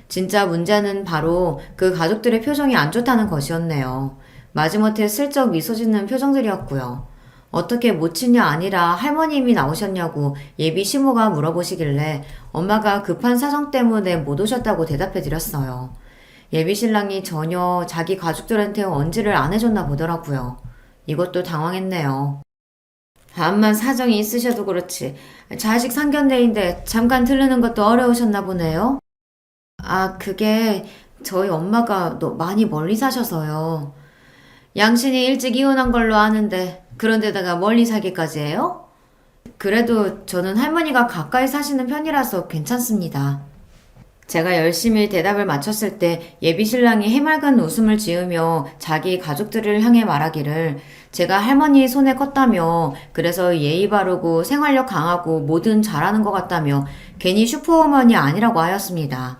진짜 문제는 바로 그 가족들의 표정이 안 좋다는 것이었네요. 마지못해 슬쩍 미소 짓는 표정들이었고요. 어떻게 모친이 아니라 할머님이 나오셨냐고 예비 시모가 물어보시길래 엄마가 급한 사정 때문에 못 오셨다고 대답해 드렸어요. 예비 신랑이 전혀 자기 가족들한테 언지를 안 해줬나 보더라고요. 이것도 당황했네요. 암만 사정이 있으셔도 그렇지 자식 상견례인데 잠깐 들르는 것도 어려우셨나 보네요. 아, 그게 저희 엄마가 많이 멀리 사셔서요. 양신이 일찍 이혼한 걸로 아는데 그런데다가 멀리 살기까지 해요? 그래도 저는 할머니가 가까이 사시는 편이라서 괜찮습니다. 제가 열심히 대답을 마쳤을 때 예비 신랑이 해맑은 웃음을 지으며 자기 가족들을 향해 말하기를 제가 할머니 손에 컸다며 그래서 예의 바르고 생활력 강하고 뭐든 잘하는 것 같다며 괜히 슈퍼우먼이 아니라고 하였습니다.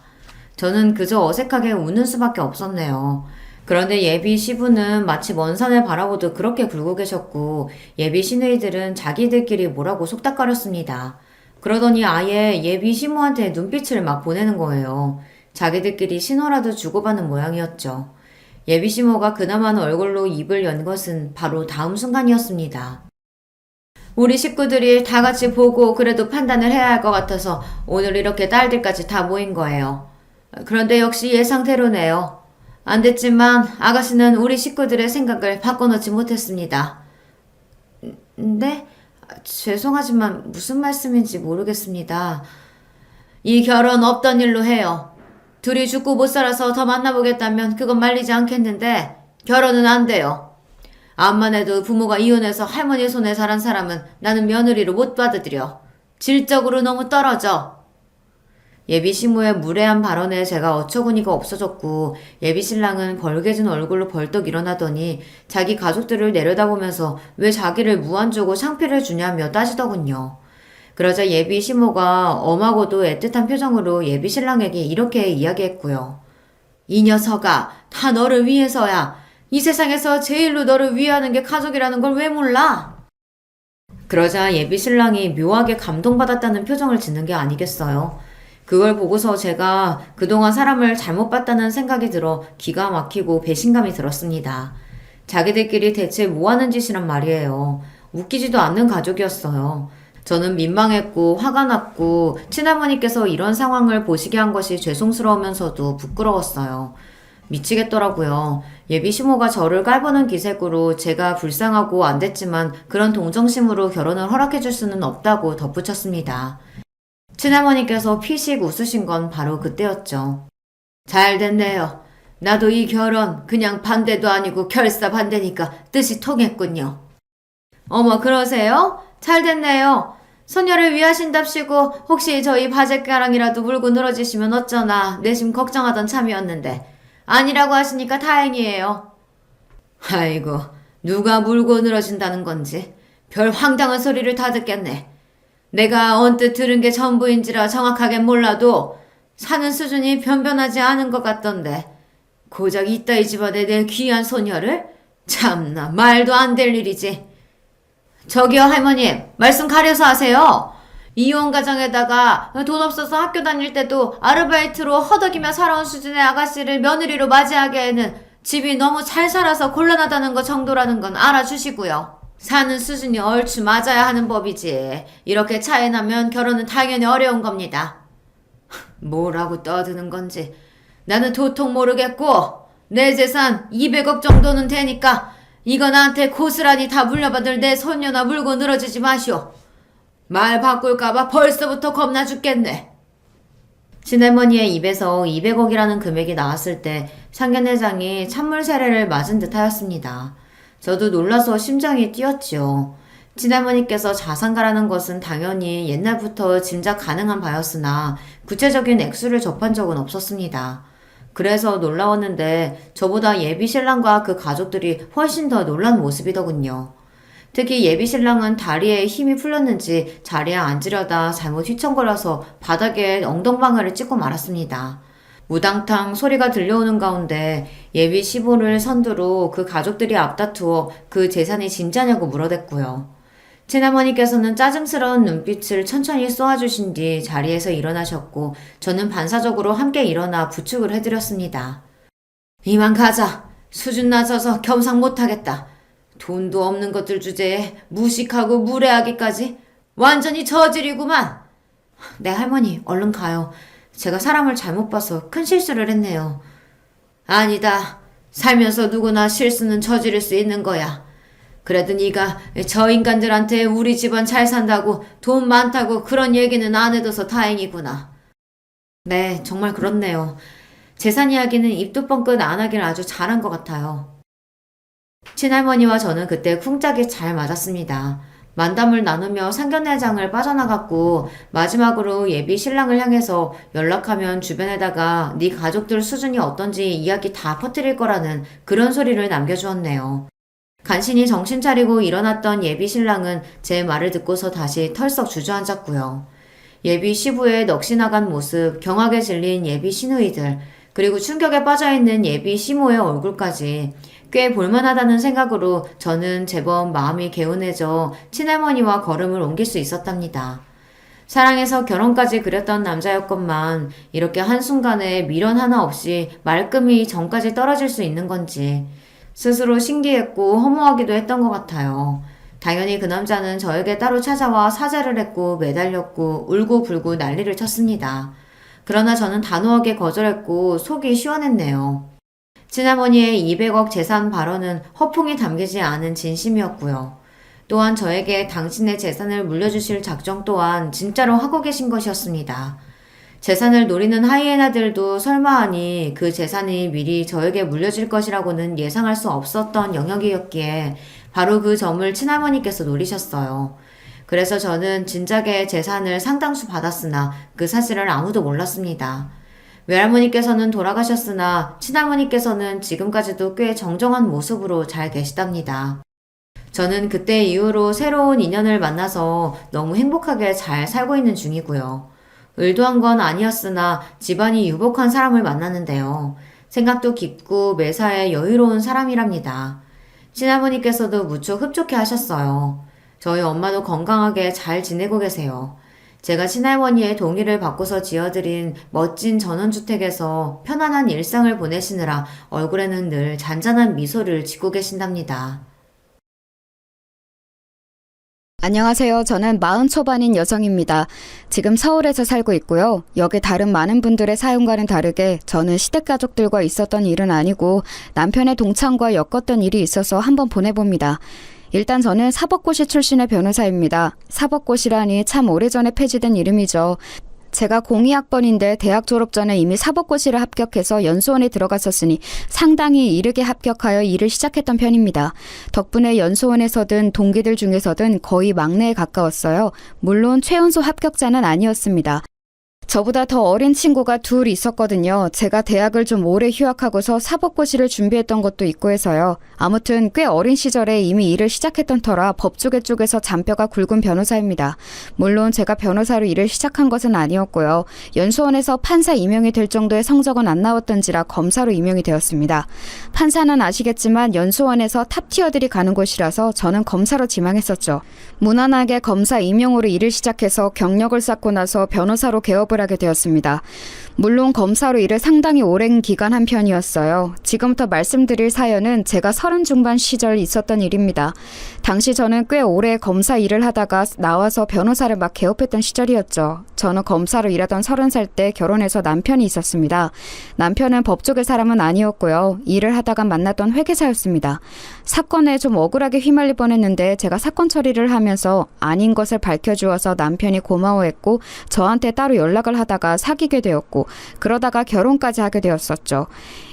저는 그저 어색하게 웃는 수밖에 없었네요. 그런데 예비 시부는 마치 먼 산을 바라보듯 그렇게 굴고 계셨고 예비 시누이들은 자기들끼리 뭐라고 속닥거렸습니다. 그러더니 아예 예비 시모한테 눈빛을 막 보내는 거예요. 자기들끼리 신호라도 주고받는 모양이었죠. 예비 시모가 그나마는 얼굴로 입을 연 것은 바로 다음 순간이었습니다. 우리 식구들이 다 같이 보고 그래도 판단을 해야 할 것 같아서 오늘 이렇게 딸들까지 다 모인 거예요. 그런데 역시 예상대로네요. 안 됐지만 아가씨는 우리 식구들의 생각을 바꿔놓지 못했습니다. 네? 죄송하지만 무슨 말씀인지 모르겠습니다. 이 결혼 없던 일로 해요. 둘이 죽고 못 살아서 더 만나보겠다면 그건 말리지 않겠는데 결혼은 안 돼요. 암만 해도 부모가 이혼해서 할머니 손에 자란 사람은 나는 며느리로 못 받아들여. 질적으로 너무 떨어져. 예비 시모의 무례한 발언에 제가 어처구니가 없어졌고 예비 신랑은 벌개진 얼굴로 벌떡 일어나더니 자기 가족들을 내려다보면서 왜 자기를 무한주고 창피를 주냐며 따지더군요. 그러자 예비 시모가 엄하고도 애틋한 표정으로 예비 신랑에게 이렇게 이야기했고요. 이 녀석아, 다 너를 위해서야. 이 세상에서 제일로 너를 위하는 게 가족이라는 걸 왜 몰라? 그러자 예비 신랑이 묘하게 감동받았다는 표정을 짓는 게 아니겠어요. 그걸 보고서 제가 그동안 사람을 잘못 봤다는 생각이 들어 기가 막히고 배신감이 들었습니다. 자기들끼리 대체 뭐 하는 짓이란 말이에요. 웃기지도 않는 가족이었어요. 저는 민망했고 화가 났고 친할머니께서 이런 상황을 보시게 한 것이 죄송스러우면서도 부끄러웠어요. 미치겠더라고요. 예비 시모가 저를 깔보는 기색으로 제가 불쌍하고 안 됐지만 그런 동정심으로 결혼을 허락해줄 수는 없다고 덧붙였습니다. 친할머니께서 피식 웃으신 건 바로 그때였죠. 잘 됐네요. 나도 이 결혼 그냥 반대도 아니고 결사 반대니까 뜻이 통했군요. 어머 그러세요? 잘 됐네요. 소녀를 위하신답시고 혹시 저희 바제가랑이라도 물고 늘어지시면 어쩌나 내심 걱정하던 참이었는데 아니라고 하시니까 다행이에요. 아이고 누가 물고 늘어진다는 건지 별 황당한 소리를 다 듣겠네. 내가 언뜻 들은 게 전부인지라 정확하게 몰라도 사는 수준이 변변하지 않은 것 같던데 고작 이따위 집안에 내 귀한 소녀를? 참나 말도 안 될 일이지. 저기요 할머님 말씀 가려서 하세요. 이혼 가정에다가 돈 없어서 학교 다닐 때도 아르바이트로 허덕이며 살아온 수준의 아가씨를 며느리로 맞이하기에는 집이 너무 잘 살아서 곤란하다는 거 정도라는 건 알아주시고요. 사는 수준이 얼추 맞아야 하는 법이지. 이렇게 차이 나면 결혼은 당연히 어려운 겁니다. 뭐라고 떠드는 건지 나는 도통 모르겠고 내 재산 200억 정도는 되니까 이거 나한테 고스란히 다 물려받을 내 손녀나 물고 늘어지지 마시오. 말 바꿀까봐 벌써부터 겁나 죽겠네. 친할머니의 입에서 200억이라는 금액이 나왔을 때 상견례장이 찬물 세례를 맞은 듯 하였습니다. 저도 놀라서 심장이 뛰었지요. 친할머니께서 자산가라는 것은 당연히 옛날부터 짐작 가능한 바였으나 구체적인 액수를 접한 적은 없었습니다. 그래서 놀라웠는데 저보다 예비 신랑과 그 가족들이 훨씬 더 놀란 모습이더군요. 특히 예비 신랑은 다리에 힘이 풀렸는지 자리에 앉으려다 잘못 휘청거려서 바닥에 엉덩방아를 찍고 말았습니다. 우당탕 소리가 들려오는 가운데 예비 시부를 선두로 그 가족들이 앞다투어 그 재산이 진짜냐고 물어댔고요. 친할머니께서는 짜증스러운 눈빛을 천천히 쏘아주신 뒤 자리에서 일어나셨고 저는 반사적으로 함께 일어나 부축을 해드렸습니다. 이만 가자. 수준 낮아서 겸상 못하겠다. 돈도 없는 것들 주제에 무식하고 무례하기까지 완전히 저질이구만. 네 할머니 얼른 가요. 제가 사람을 잘못 봐서 큰 실수를 했네요. 아니다. 살면서 누구나 실수는 저지를 수 있는 거야. 그래도 네가 저 인간들한테 우리 집안 잘 산다고 돈 많다고 그런 얘기는 안 해둬서 다행이구나. 네, 정말 그렇네요. 재산 이야기는 입도 뻥끗 안 하길 아주 잘한 것 같아요. 친할머니와 저는 그때 쿵짝이 잘 맞았습니다. 만담을 나누며 상견례장을 빠져나갔고 마지막으로 예비 신랑을 향해서 연락하면 주변에다가 네 가족들 수준이 어떤지 이야기 다 퍼뜨릴 거라는 그런 소리를 남겨주었네요. 간신히 정신 차리고 일어났던 예비 신랑은 제 말을 듣고서 다시 털썩 주저앉았고요. 예비 시부의 넋이 나간 모습, 경악에 질린 예비 시누이들, 그리고 충격에 빠져있는 예비 시모의 얼굴까지 꽤 볼만하다는 생각으로 저는 제법 마음이 개운해져 친할머니와 걸음을 옮길 수 있었답니다. 사랑해서 결혼까지 그렸던 남자였건만 이렇게 한순간에 미련 하나 없이 말끔히 정까지 떨어질 수 있는 건지 스스로 신기했고 허무하기도 했던 것 같아요. 당연히 그 남자는 저에게 따로 찾아와 사죄를 했고 매달렸고 울고 불고 난리를 쳤습니다. 그러나 저는 단호하게 거절했고 속이 시원했네요. 친할머니의 200억 재산 발언은 허풍이 담기지 않은 진심이었고요. 또한 저에게 당신의 재산을 물려주실 작정 또한 진짜로 하고 계신 것이었습니다. 재산을 노리는 하이에나들도 설마하니 그 재산이 미리 저에게 물려질 것이라고는 예상할 수 없었던 영역이었기에 바로 그 점을 친할머니께서 노리셨어요. 그래서 저는 진작에 재산을 상당수 받았으나 그 사실을 아무도 몰랐습니다. 외할머니께서는 돌아가셨으나 친할머니께서는 지금까지도 꽤 정정한 모습으로 잘 계시답니다. 저는 그때 이후로 새로운 인연을 만나서 너무 행복하게 잘 살고 있는 중이고요. 의도한 건 아니었으나 집안이 유복한 사람을 만났는데요. 생각도 깊고 매사에 여유로운 사람이랍니다. 친할머니께서도 무척 흡족해 하셨어요. 저희 엄마도 건강하게 잘 지내고 계세요. 제가 친할머니의 동의를 받고서 지어드린 멋진 전원주택에서 편안한 일상을 보내시느라 얼굴에는 늘 잔잔한 미소를 짓고 계신답니다. 안녕하세요. 저는 40 초반인 여성입니다. 지금 서울에서 살고 있고요. 여기 다른 많은 분들의 사연과는 다르게 저는 시댁가족들과 있었던 일은 아니고 남편의 동창과 엮었던 일이 있어서 한번 보내봅니다. 일단 저는 사법고시 출신의 변호사입니다. 사법고시라니 참 오래전에 폐지된 이름이죠. 제가 02학번인데 대학 졸업 전에 이미 사법고시를 합격해서 연수원에 들어갔었으니 상당히 이르게 합격하여 일을 시작했던 편입니다. 덕분에 연수원에서든 동기들 중에서든 거의 막내에 가까웠어요. 물론 최연소 합격자는 아니었습니다. 저보다 더 어린 친구가 둘 있었거든요. 제가 대학을 좀 오래 휴학하고서 사법고시를 준비했던 것도 있고 해서요. 아무튼 꽤 어린 시절에 이미 일을 시작했던 터라 법조계 쪽에서 잔뼈가 굵은 변호사입니다. 물론 제가 변호사로 일을 시작한 것은 아니었고요. 연수원에서 판사 임용이 될 정도의 성적은 안 나왔던지라 검사로 임용이 되었습니다. 판사는 아시겠지만 연수원에서 탑티어들이 가는 곳이라서 저는 검사로 지망했었죠. 무난하게 검사 임용으로 일을 시작해서 경력을 쌓고 나서 변호사로 개업을 하게 되었습니다. 물론 검사로 일을 상당히 오랜 기간 한 편이었어요. 지금부터 말씀드릴 사연은 제가 30 중반 시절 있었던 일입니다. 당시 저는 꽤 오래 검사 일을 하다가 나와서 변호사를 막 개업했던 시절이었죠. 저는 검사로 일하던 30살 때 결혼해서 남편이 있었습니다. 남편은 법조계 사람은 아니었고요. 일을 하다가 만났던 회계사였습니다. 사건에 좀 억울하게 휘말릴 뻔했는데 제가 사건 처리를 하면서 아닌 것을 밝혀주어서 남편이 고마워했고 저한테 따로 연락을 하다가 사귀게 되었고 그러다가 결혼까지 하게 되었었죠.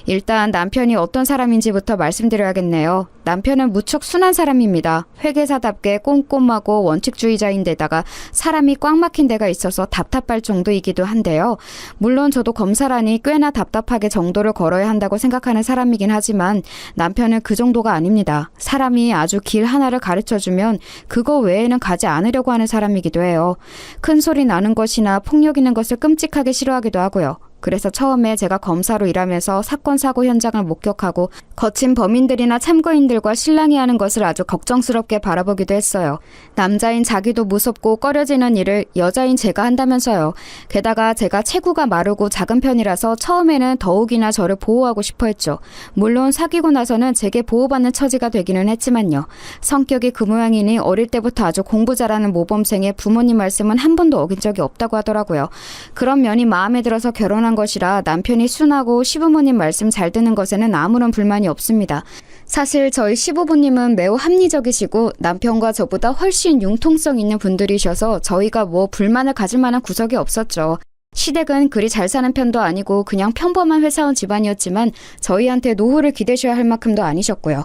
일단 남편이 어떤 사람인지부터 말씀드려야겠네요. 남편은 무척 순한 사람입니다. 회계사답게 꼼꼼하고 원칙주의자인데다가 사람이 꽉 막힌 데가 있어서 답답할 정도이기도 한데요. 물론 저도 검사라니 꽤나 답답하게 정도를 걸어야 한다고 생각하는 사람이긴 하지만 남편은 그 정도가 아닙니다. 사람이 아주 길 하나를 가르쳐주면 그거 외에는 가지 않으려고 하는 사람이기도 해요. 큰 소리 나는 것이나 폭력 있는 것을 끔찍하게 싫어하기도 하고요. 그래서 처음에 제가 검사로 일하면서 사건 사고 현장을 목격하고 거친 범인들이나 참고인들과 실랑이 하는 것을 아주 걱정스럽게 바라보기도 했어요. 남자인 자기도 무섭고 꺼려지는 일을 여자인 제가 한다면서요. 게다가 제가 체구가 마르고 작은 편이라서 처음에는 더욱이나 저를 보호하고 싶어 했죠. 물론 사귀고 나서는 제게 보호받는 처지가 되기는 했지만요. 성격이 그 모양이니 어릴 때부터 아주 공부 잘하는 모범생의 부모님 말씀은 한 번도 어긴 적이 없다고 하더라고요. 그런 면이 마음에 들어서 결혼한 것이라 남편이 순하고 시부모님 말씀 잘 듣는 것에는 아무런 불만이 없습니다. 사실 저희 시부모님은 매우 합리적이시고 남편과 저보다 훨씬 융통성 있는 분들이셔서 저희가 뭐 불만을 가질 만한 구석이 없었죠. 시댁은 그리 잘 사는 편도 아니고 그냥 평범한 회사원 집안이었지만 저희한테 노후를 기대셔야 할 만큼도 아니셨고요.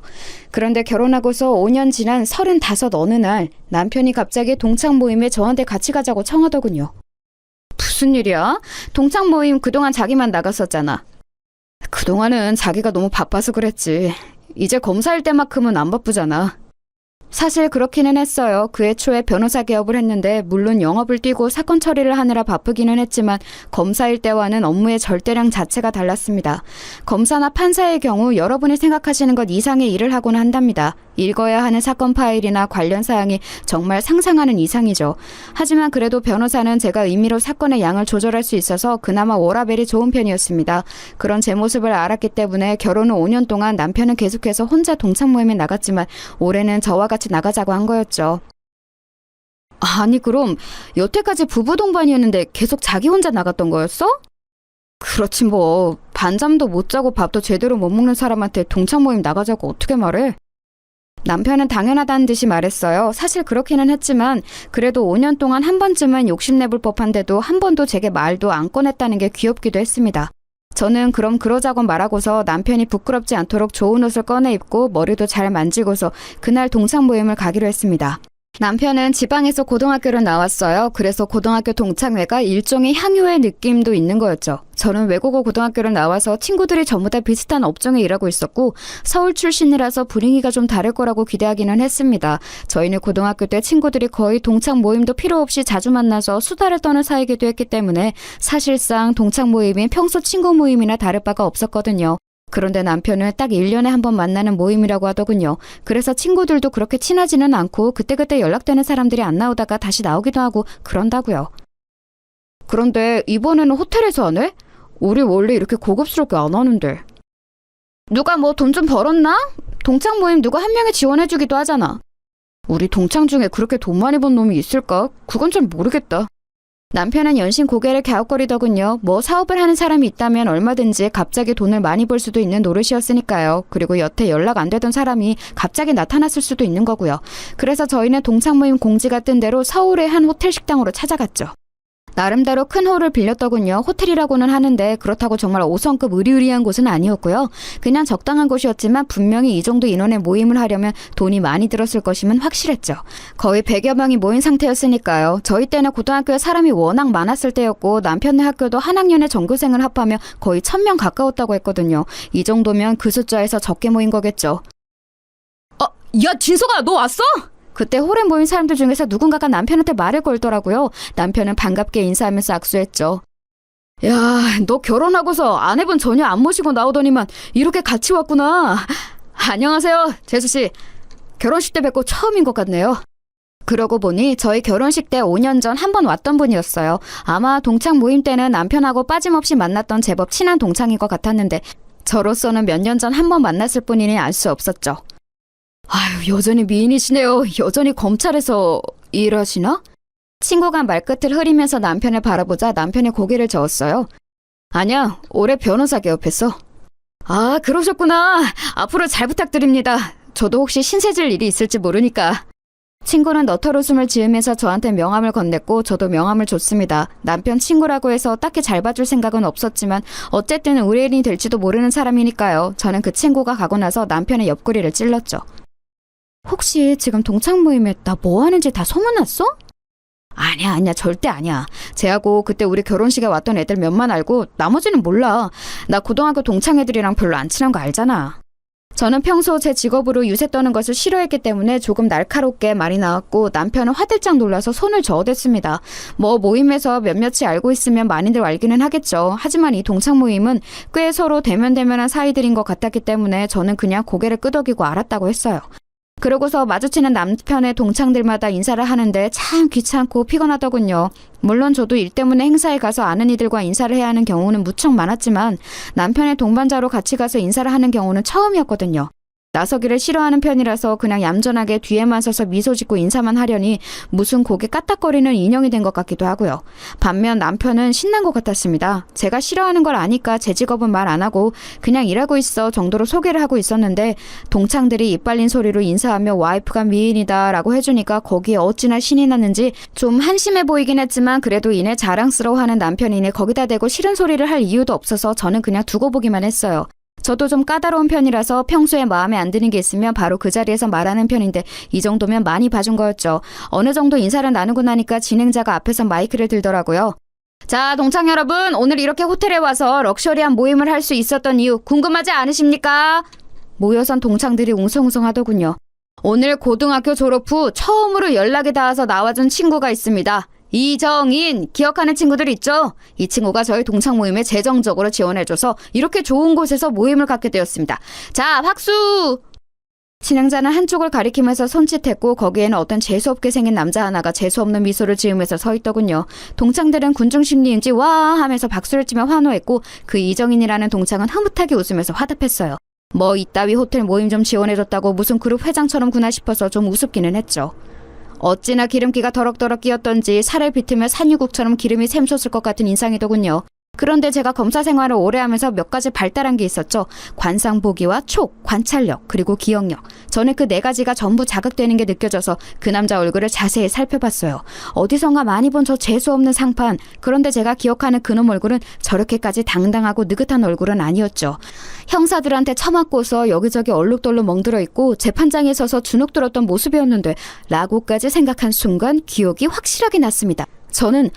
그런데 결혼하고서 5년 지난 35 어느 날 남편이 갑자기 동창 모임에 저한테 같이 가자고 청하더군요. 무슨 일이야? 동창 모임 그동안 자기만 나갔었잖아. 그동안은 자기가 너무 바빠서 그랬지. 이제 검사일 때만큼은 안 바쁘잖아. 사실 그렇기는 했어요. 그해 초에 변호사 개업을 했는데 물론 영업을 뛰고 사건 처리를 하느라 바쁘기는 했지만 검사일 때와는 업무의 절대량 자체가 달랐습니다. 검사나 판사의 경우 여러분이 생각하시는 것 이상의 일을 하고는 한답니다. 읽어야 하는 사건 파일이나 관련 사항이 정말 상상하는 이상이죠. 하지만 그래도 변호사는 제가 임의로 사건의 양을 조절할 수 있어서 그나마 워라밸이 좋은 편이었습니다. 그런 제 모습을 알았기 때문에 결혼 후 5년 동안 남편은 계속해서 혼자 동창 모임에 나갔지만 올해는 저와 같이 나가자고 한 거였죠. 아니 그럼 여태까지 부부 동반이었는데 계속 자기 혼자 나갔던 거였어? 그렇지 뭐 반잠도 못 자고 밥도 제대로 못 먹는 사람한테 동창 모임 나가자고 어떻게 말해? 남편은 당연하다는 듯이 말했어요. 사실 그렇기는 했지만 그래도 5년 동안 한 번쯤은 욕심내볼 법한데도 한 번도 제게 말도 안 꺼냈다는 게 귀엽기도 했습니다. 저는 그럼 그러자고 말하고서 남편이 부끄럽지 않도록 좋은 옷을 꺼내 입고 머리도 잘 만지고서 그날 동창 모임을 가기로 했습니다. 남편은 지방에서 고등학교를 나왔어요. 그래서 고등학교 동창회가 일종의 향유의 느낌도 있는 거였죠. 저는 외국어 고등학교를 나와서 친구들이 전부 다 비슷한 업종에 일하고 있었고 서울 출신이라서 분위기가 좀 다를 거라고 기대하기는 했습니다. 저희는 고등학교 때 친구들이 거의 동창 모임도 필요 없이 자주 만나서 수다를 떠는 사이기도 했기 때문에 사실상 동창 모임이 평소 친구 모임이나 다를 바가 없었거든요. 그런데 남편은 딱 1년에 한 번 만나는 모임이라고 하더군요. 그래서 친구들도 그렇게 친하지는 않고 그때그때 연락되는 사람들이 안 나오다가 다시 나오기도 하고 그런다고요. 그런데 이번에는 호텔에서 하네? 우리 원래 이렇게 고급스럽게 안 하는데. 누가 뭐 돈 좀 벌었나? 동창 모임 누가 한 명이 지원해주기도 하잖아. 우리 동창 중에 그렇게 돈 많이 번 놈이 있을까? 그건 잘 모르겠다. 남편은 연신 고개를 갸웃거리더군요. 뭐 사업을 하는 사람이 있다면 얼마든지 갑자기 돈을 많이 벌 수도 있는 노릇이었으니까요. 그리고 여태 연락 안 되던 사람이 갑자기 나타났을 수도 있는 거고요. 그래서 저희는 동창 모임 공지가 뜬 대로 서울의 한 호텔 식당으로 찾아갔죠. 나름대로 큰 홀을 빌렸더군요. 호텔이라고는 하는데 그렇다고 정말 5성급 으리으리한 곳은 아니었고요. 그냥 적당한 곳이었지만 분명히 이 정도 인원의 모임을 하려면 돈이 많이 들었을 것임은 확실했죠. 거의 100여 명이 모인 상태였으니까요. 저희 때는 고등학교에 사람이 워낙 많았을 때였고 남편네 학교도 한 학년에 전교생을 합하면 거의 1000명 가까웠다고 했거든요. 이 정도면 그 숫자에서 적게 모인 거겠죠. 야 진석아 너 왔어? 그때 홀에 모인 사람들 중에서 누군가가 남편한테 말을 걸더라고요. 남편은 반갑게 인사하면서 악수했죠. 야, 너 결혼하고서 아내분 전혀 안 모시고 나오더니만 이렇게 같이 왔구나. 안녕하세요, 재수씨. 결혼식 때 뵙고 처음인 것 같네요. 그러고 보니 저희 결혼식 때 5년 전 한 번 왔던 분이었어요. 아마 동창 모임 때는 남편하고 빠짐없이 만났던 제법 친한 동창인 것 같았는데 저로서는 몇 년 전 한 번 만났을 뿐이니 알 수 없었죠. 아유, 여전히 미인이시네요. 여전히 검찰에서 일하시나? 친구가 말끝을 흐리면서 남편을 바라보자 남편이 고개를 저었어요. 아니야, 올해 변호사 개업했어. 아, 그러셨구나. 앞으로 잘 부탁드립니다. 저도 혹시 신세질 일이 있을지 모르니까. 친구는 너털 웃음을 지으면서 저한테 명함을 건넸고 저도 명함을 줬습니다. 남편 친구라고 해서 딱히 잘 봐줄 생각은 없었지만 어쨌든 의뢰인이 될지도 모르는 사람이니까요. 저는 그 친구가 가고 나서 남편의 옆구리를 찔렀죠. 혹시 지금 동창 모임에 나 뭐 하는지 다 소문났어? 아니야, 절대 아니야. 쟤하고 그때 우리 결혼식에 왔던 애들 몇만 알고 나머지는 몰라. 나 고등학교 동창 애들이랑 별로 안 친한 거 알잖아. 저는 평소 제 직업으로 유세 떠는 것을 싫어했기 때문에 조금 날카롭게 말이 나왔고 남편은 화들짝 놀라서 손을 저어댔습니다. 뭐 모임에서 몇몇이 알고 있으면 많이들 알기는 하겠죠. 하지만 이 동창 모임은 꽤 서로 대면대면한 사이들인 것 같았기 때문에 저는 그냥 고개를 끄덕이고 알았다고 했어요. 그러고서 마주치는 남편의 동창들마다 인사를 하는데 참 귀찮고 피곤하더군요. 물론 저도 일 때문에 행사에 가서 아는 이들과 인사를 해야 하는 경우는 무척 많았지만 남편의 동반자로 같이 가서 인사를 하는 경우는 처음이었거든요. 나서기를 싫어하는 편이라서 그냥 얌전하게 뒤에만 서서 미소 짓고 인사만 하려니 무슨 고개 까딱거리는 인형이 된 것 같기도 하고요. 반면 남편은 신난 것 같았습니다. 제가 싫어하는 걸 아니까 제 직업은 말 안 하고 그냥 일하고 있어 정도로 소개를 하고 있었는데 동창들이 이빨린 소리로 인사하며 와이프가 미인이다 라고 해주니까 거기에 어찌나 신이 났는지 좀 한심해 보이긴 했지만 그래도 이내 자랑스러워하는 남편이니 거기다 대고 싫은 소리를 할 이유도 없어서 저는 그냥 두고 보기만 했어요. 저도 좀 까다로운 편이라서 평소에 마음에 안 드는 게 있으면 바로 그 자리에서 말하는 편인데 이 정도면 많이 봐준 거였죠. 어느 정도 인사를 나누고 나니까 진행자가 앞에서 마이크를 들더라고요. 자, 동창 여러분, 오늘 이렇게 호텔에 와서 럭셔리한 모임을 할 수 있었던 이유 궁금하지 않으십니까? 모여선 동창들이 웅성웅성 하더군요. 오늘 고등학교 졸업 후 처음으로 연락이 닿아서 나와준 친구가 있습니다. 이정인 기억하는 친구들 있죠? 이 친구가 저희 동창 모임에 재정적으로 지원해줘서 이렇게 좋은 곳에서 모임을 갖게 되었습니다. 자, 박수! 진행자는 한쪽을 가리키면서 손짓했고 거기에는 어떤 재수없게 생긴 남자 하나가 재수없는 미소를 지으면서 서 있더군요. 동창들은 군중심리인지 와 하면서 박수를 치며 환호했고 그 이정인이라는 동창은 흐뭇하게 웃으면서 화답했어요. 뭐 이따위 호텔 모임 좀 지원해줬다고 무슨 그룹 회장처럼구나 싶어서 좀 우습기는 했죠. 어찌나 기름기가 더럭더럭 끼었던지 살을 비트며 산유국처럼 기름이 샘솟을 것 같은 인상이더군요. 그런데 제가 검사 생활을 오래 하면서 몇 가지 발달한 게 있었죠. 관상보기와 촉, 관찰력, 그리고 기억력. 저는 그 4가지가 전부 자극되는 게 느껴져서 그 남자 얼굴을 자세히 살펴봤어요. 어디선가 많이 본 저 재수없는 상판. 그런데 제가 기억하는 그놈 얼굴은 저렇게까지 당당하고 느긋한 얼굴은 아니었죠. 형사들한테 처맞고서 여기저기 얼룩덜룩 멍들어 있고 재판장에 서서 주눅 들었던 모습이었는데 라고까지 생각한 순간 기억이 확실하게 났습니다. 저는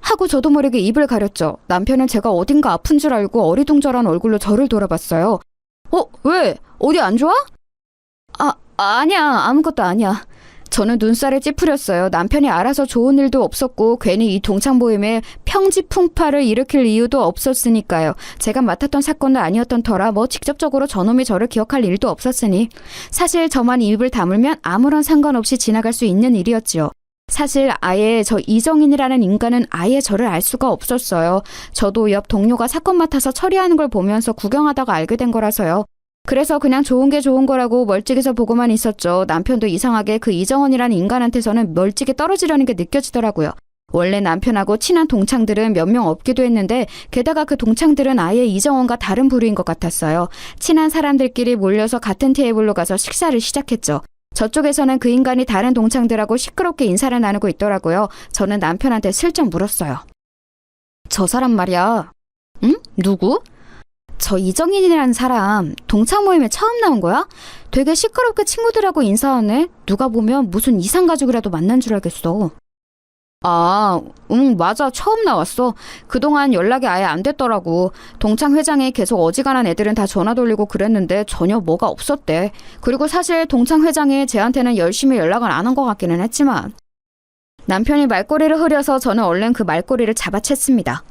하고 저도 모르게 입을 가렸죠. 남편은 제가 어딘가 아픈 줄 알고 어리둥절한 얼굴로 저를 돌아봤어요. 왜? 어디 안 좋아? 아니야. 아무것도 아니야. 저는 눈살을 찌푸렸어요. 남편이 알아서 좋은 일도 없었고 괜히 이 동창 모임에 평지풍파를 일으킬 이유도 없었으니까요. 제가 맡았던 사건도 아니었던 터라 뭐 직접적으로 저놈이 저를 기억할 일도 없었으니 사실 저만 입을 다물면 아무런 상관없이 지나갈 수 있는 일이었지요. 사실 아예 저 이정인이라는 인간은 아예 저를 알 수가 없었어요. 저도 옆 동료가 사건 맡아서 처리하는 걸 보면서 구경하다가 알게 된 거라서요. 그래서 그냥 좋은 게 좋은 거라고 멀찍이서 보고만 있었죠. 남편도 이상하게 그 이정원이라는 인간한테서는 멀찍이 떨어지려는 게 느껴지더라고요. 원래 남편하고 친한 동창들은 몇 명 없기도 했는데 게다가 그 동창들은 아예 이정원과 다른 부류인 것 같았어요. 친한 사람들끼리 몰려서 같은 테이블로 가서 식사를 시작했죠. 저쪽에서는 그 인간이 다른 동창들하고 시끄럽게 인사를 나누고 있더라고요. 저는 남편한테 슬쩍 물었어요. 저 사람 말이야. 응? 누구? 저 이정인이라는 사람 동창 모임에 처음 나온 거야? 되게 시끄럽게 친구들하고 인사하네. 누가 보면 무슨 이상가족이라도 만난 줄 알겠어. 응, 맞아. 처음 나왔어. 그동안 연락이 아예 안 됐더라고. 동창 회장이 계속 어지간한 애들은 다 전화 돌리고 그랬는데 전혀 뭐가 없었대. 그리고 사실 동창 회장이 쟤한테는 열심히 연락을 안 한 것 같기는 했지만. 남편이 말꼬리를 흐려서 저는 얼른 그 말꼬리를 잡아챘습니다.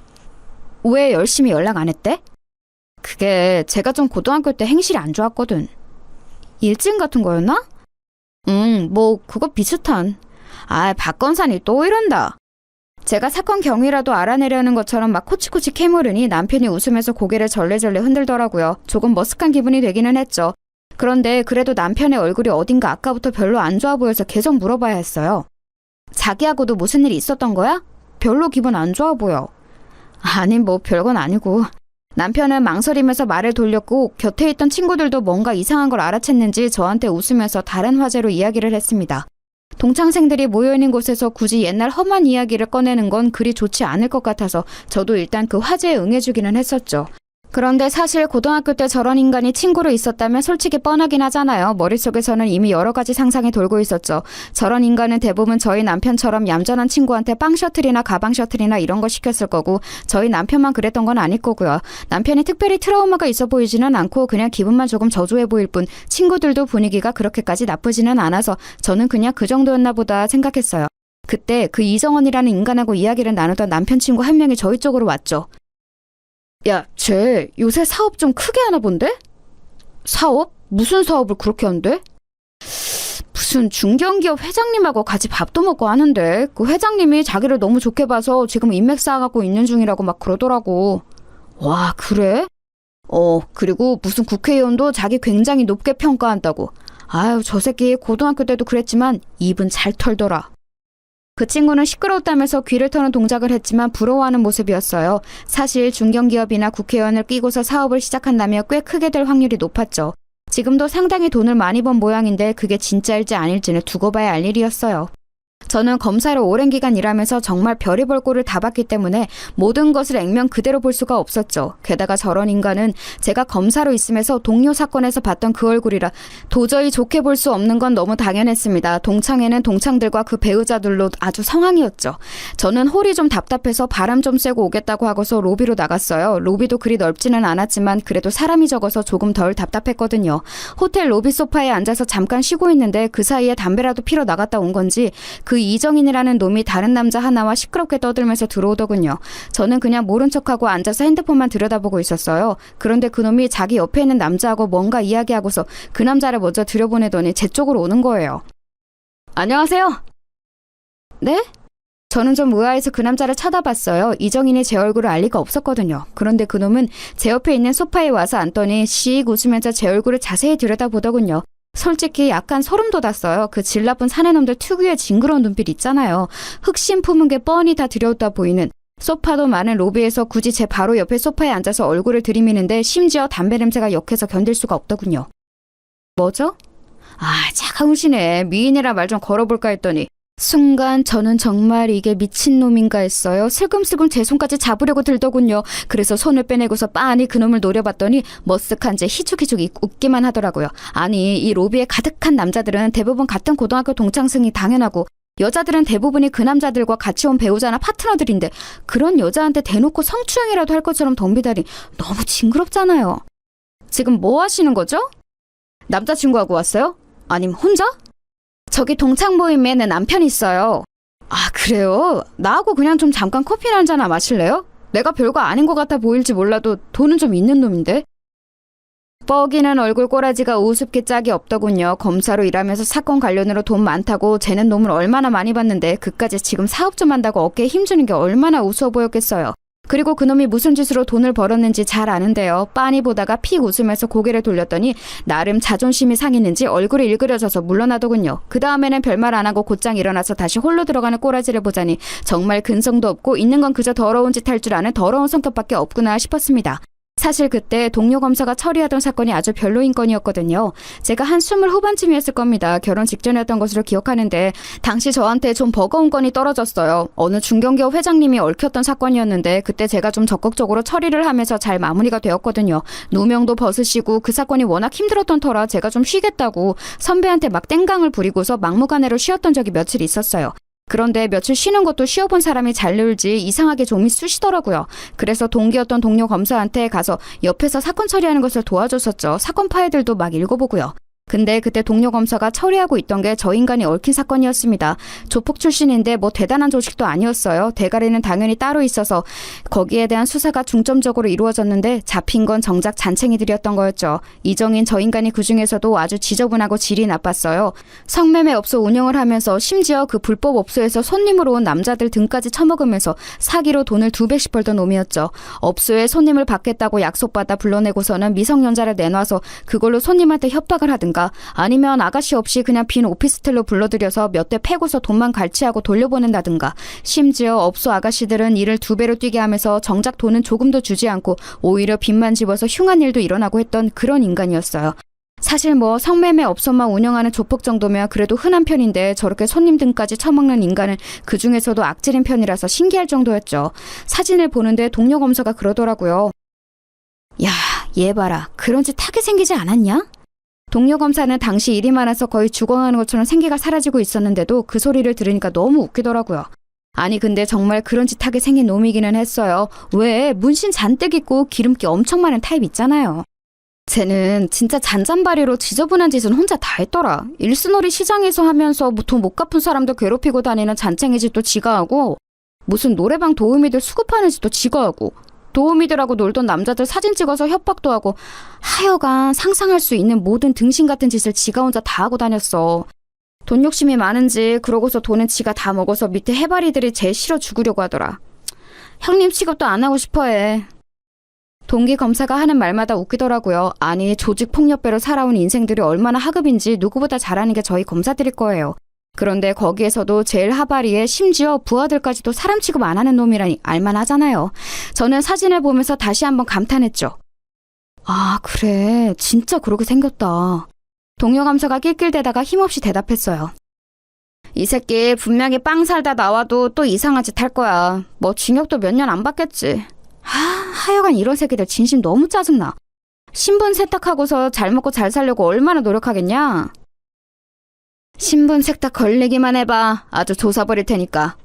왜 열심히 연락 안 했대? 그게 제가 좀 고등학교 때 행실이 안 좋았거든. 일진 같은 거였나? 뭐 그거 비슷한. 박건산이 또 이런다. 제가 사건 경위라도 알아내려는 것처럼 막 코치코치 캐물으니 남편이 웃으면서 고개를 절레절레 흔들더라고요. 조금 머쓱한 기분이 되기는 했죠. 그런데 그래도 남편의 얼굴이 어딘가 아까부터 별로 안 좋아 보여서 계속 물어봐야 했어요. 자기하고도 무슨 일이 있었던 거야? 별로 기분 안 좋아 보여. 아니 뭐 별건 아니고. 남편은 망설이면서 말을 돌렸고 곁에 있던 친구들도 뭔가 이상한 걸 알아챘는지 저한테 웃으면서 다른 화제로 이야기를 했습니다. 동창생들이 모여있는 곳에서 굳이 옛날 험한 이야기를 꺼내는 건 그리 좋지 않을 것 같아서 저도 일단 그 화제에 응해주기는 했었죠. 그런데 사실 고등학교 때 저런 인간이 친구로 있었다면 솔직히 뻔하긴 하잖아요. 머릿속에서는 이미 여러 가지 상상이 돌고 있었죠. 저런 인간은 대부분 저희 남편처럼 얌전한 친구한테 빵 셔틀이나 가방 셔틀이나 이런 거 시켰을 거고 저희 남편만 그랬던 건 아닐 거고요. 남편이 특별히 트라우마가 있어 보이지는 않고 그냥 기분만 조금 저조해 보일 뿐 친구들도 분위기가 그렇게까지 나쁘지는 않아서 저는 그냥 그 정도였나 보다 생각했어요. 그때 그 이정원이라는 인간하고 이야기를 나누던 남편 친구 한 명이 저희 쪽으로 왔죠. 야, 쟤 요새 사업 좀 크게 하나 본데? 사업? 무슨 사업을 그렇게 한대? 무슨 중견기업 회장님하고 같이 밥도 먹고 하는데 그 회장님이 자기를 너무 좋게 봐서 지금 인맥 쌓아가고 있는 중이라고 막 그러더라고. 와, 그래? 그리고 무슨 국회의원도 자기 굉장히 높게 평가한다고. 아유, 저 새끼 고등학교 때도 그랬지만 입은 잘 털더라. 그 친구는 시끄러웠다면서 귀를 터는 동작을 했지만 부러워하는 모습이었어요. 사실 중견기업이나 국회의원을 끼고서 사업을 시작한다면 꽤 크게 될 확률이 높았죠. 지금도 상당히 돈을 많이 번 모양인데 그게 진짜일지 아닐지는 두고 봐야 알 일이었어요. 저는 검사로 오랜 기간 일하면서 정말 별의별 꼴을 다 봤기 때문에 모든 것을 액면 그대로 볼 수가 없었죠. 게다가 저런 인간은 제가 검사로 있으면서 동료 사건에서 봤던 그 얼굴이라 도저히 좋게 볼 수 없는 건 너무 당연했습니다. 동창회는 동창들과 그 배우자들로 아주 성황이었죠. 저는 홀이 좀 답답해서 바람 좀 쐬고 오겠다고 하고서 로비로 나갔어요. 로비도 그리 넓지는 않았지만 그래도 사람이 적어서 조금 덜 답답했거든요. 호텔 로비 소파에 앉아서 잠깐 쉬고 있는데 그 사이에 담배라도 피러 나갔다 온 건지 그 이정인이라는 놈이 다른 남자 하나와 시끄럽게 떠들면서 들어오더군요. 저는 그냥 모른 척하고 앉아서 핸드폰만 들여다보고 있었어요. 그런데 그 놈이 자기 옆에 있는 남자하고 뭔가 이야기하고서 그 남자를 먼저 들여보내더니 제 쪽으로 오는 거예요. 안녕하세요. 네? 저는 좀 의아해서 그 남자를 쳐다봤어요. 이정인이 제 얼굴을 알 리가 없었거든요. 그런데 그 놈은 제 옆에 있는 소파에 와서 앉더니 씩 웃으면서 제 얼굴을 자세히 들여다보더군요. 솔직히 약간 소름 돋았어요. 그 질 나쁜 사내놈들 특유의 징그러운 눈빛 있잖아요. 흑심 품은 게 뻔히 다 들여다 보이는. 소파도 많은 로비에서 굳이 제 바로 옆에 소파에 앉아서 얼굴을 들이미는데 심지어 담배 냄새가 역해서 견딜 수가 없더군요. 뭐죠? 차가우시네. 미인이라 말 좀 걸어볼까 했더니 순간 저는 정말 이게 미친놈인가 했어요. 슬금슬금 제 손까지 잡으려고 들더군요. 그래서 손을 빼내고서 빤히 그놈을 노려봤더니 머쓱한 채 희죽희죽 웃기만 하더라고요. 아니, 이 로비에 가득한 남자들은 대부분 같은 고등학교 동창생이 당연하고 여자들은 대부분이 그 남자들과 같이 온 배우자나 파트너들인데 그런 여자한테 대놓고 성추행이라도 할 것처럼 덤비다니 너무 징그럽잖아요. 지금 뭐 하시는 거죠? 남자친구하고 왔어요? 아님 혼자? 저기 동창 모임에 내 남편이 있어요. 아, 그래요? 나하고 그냥 좀 잠깐 커피나 한잔 마실래요? 내가 별거 아닌 것 같아 보일지 몰라도 돈은 좀 있는 놈인데. 뻐기는 얼굴 꼬라지가 우습게 짝이 없더군요. 검사로 일하면서 사건 관련으로 돈 많다고 쟤는 놈을 얼마나 많이 봤는데 그까지 지금 사업 좀 한다고 어깨에 힘주는 게 얼마나 우스워 보였겠어요. 그리고 그놈이 무슨 짓으로 돈을 벌었는지 잘 아는데요. 빤히 보다가 픽 웃으면서 고개를 돌렸더니 나름 자존심이 상했는지 얼굴이 일그러져서 물러나더군요. 그 다음에는 별말 안 하고 곧장 일어나서 다시 홀로 들어가는 꼬라지를 보자니 정말 근성도 없고 있는 건 그저 더러운 짓 할 줄 아는 더러운 성격밖에 없구나 싶었습니다. 사실 그때 동료 검사가 처리하던 사건이 아주 별로인 건이었거든요. 제가 한 20 후반쯤이었을 겁니다. 결혼 직전이었던 것으로 기억하는데 당시 저한테 좀 버거운 건이 떨어졌어요. 어느 중견기업 회장님이 얽혔던 사건이었는데 그때 제가 좀 적극적으로 처리를 하면서 잘 마무리가 되었거든요. 누명도 벗으시고 그 사건이 워낙 힘들었던 터라 제가 좀 쉬겠다고 선배한테 막 땡강을 부리고서 막무가내로 쉬었던 적이 며칠 있었어요. 그런데 며칠 쉬는 것도 쉬어본 사람이 잘 놀지 이상하게 좀이 쑤시더라고요. 그래서 동기였던 동료 검사한테 가서 옆에서 사건 처리하는 것을 도와줬었죠. 사건 파일들도 막 읽어보고요. 근데 그때 동료 검사가 처리하고 있던 게 저 인간이 얽힌 사건이었습니다. 조폭 출신인데 뭐 대단한 조직도 아니었어요. 대가리는 당연히 따로 있어서 거기에 대한 수사가 중점적으로 이루어졌는데 잡힌 건 정작 잔챙이들이었던 거였죠. 이정인 저 인간이 그중에서도 아주 지저분하고 질이 나빴어요. 성매매 업소 운영을 하면서 심지어 그 불법 업소에서 손님으로 온 남자들 등까지 처먹으면서 사기로 돈을 2배씩 벌던 놈이었죠. 업소에 손님을 받겠다고 약속받아 불러내고서는 미성년자를 내놔서 그걸로 손님한테 협박을 하든가 아니면 아가씨 없이 그냥 빈 오피스텔로 불러들여서 몇 대 패고서 돈만 갈취하고 돌려보낸다든가 심지어 업소 아가씨들은 일을 2배로 뛰게 하면서 정작 돈은 조금도 주지 않고 오히려 빚만 집어서 흉한 일도 일어나고 했던 그런 인간이었어요. 사실 뭐 성매매 업소만 운영하는 조폭 정도면 그래도 흔한 편인데 저렇게 손님 등까지 처먹는 인간은 그 중에서도 악질인 편이라서 신기할 정도였죠. 사진을 보는데 동료 검사가 그러더라고요. 야, 얘 봐라. 그런 짓 하게 생기지 않았냐? 동료 검사는 당시 일이 많아서 거의 죽어가는 것처럼 생기가 사라지고 있었는데도 그 소리를 들으니까 너무 웃기더라고요. 아니 근데 정말 그런 짓 하게 생긴 놈이기는 했어요. 왜 문신 잔뜩 있고 기름기 엄청 많은 타입 있잖아요. 쟤는 진짜 잔잔바리로 지저분한 짓은 혼자 다 했더라. 일스놀이 시장에서 하면서 돈 못 갚은 사람들 괴롭히고 다니는 잔챙이 짓도 지가 하고 무슨 노래방 도우미들 수급하는 짓도 지가 하고 도우미들하고 놀던 남자들 사진 찍어서 협박도 하고 하여간 상상할 수 있는 모든 등신 같은 짓을 지가 혼자 다 하고 다녔어. 돈 욕심이 많은지 그러고서 돈은 지가 다 먹어서 밑에 해바리들이 제일 싫어 죽으려고 하더라. 형님 취급도 안 하고 싶어해. 동기 검사가 하는 말마다 웃기더라고요. 아니 조직 폭력배로 살아온 인생들이 얼마나 하급인지 누구보다 잘 아는 게 저희 검사들일 거예요. 그런데 거기에서도 제일 하바리에 심지어 부하들까지도 사람 취급 안 하는 놈이라니 알만하잖아요. 저는 사진을 보면서 다시 한번 감탄했죠. 아 그래 진짜 그러게 생겼다. 동료 감사가 낄낄대다가 힘없이 대답했어요. 이 새끼 분명히 빵 살다 나와도 또 이상한 짓 할 거야. 뭐 징역도 몇 년 안 받겠지. 하여간 이런 새끼들 진심 너무 짜증나. 신분 세탁하고서 잘 먹고 잘 살려고 얼마나 노력하겠냐? 신분 세탁 걸리기만 해봐. 아주 조사 버릴 테니까.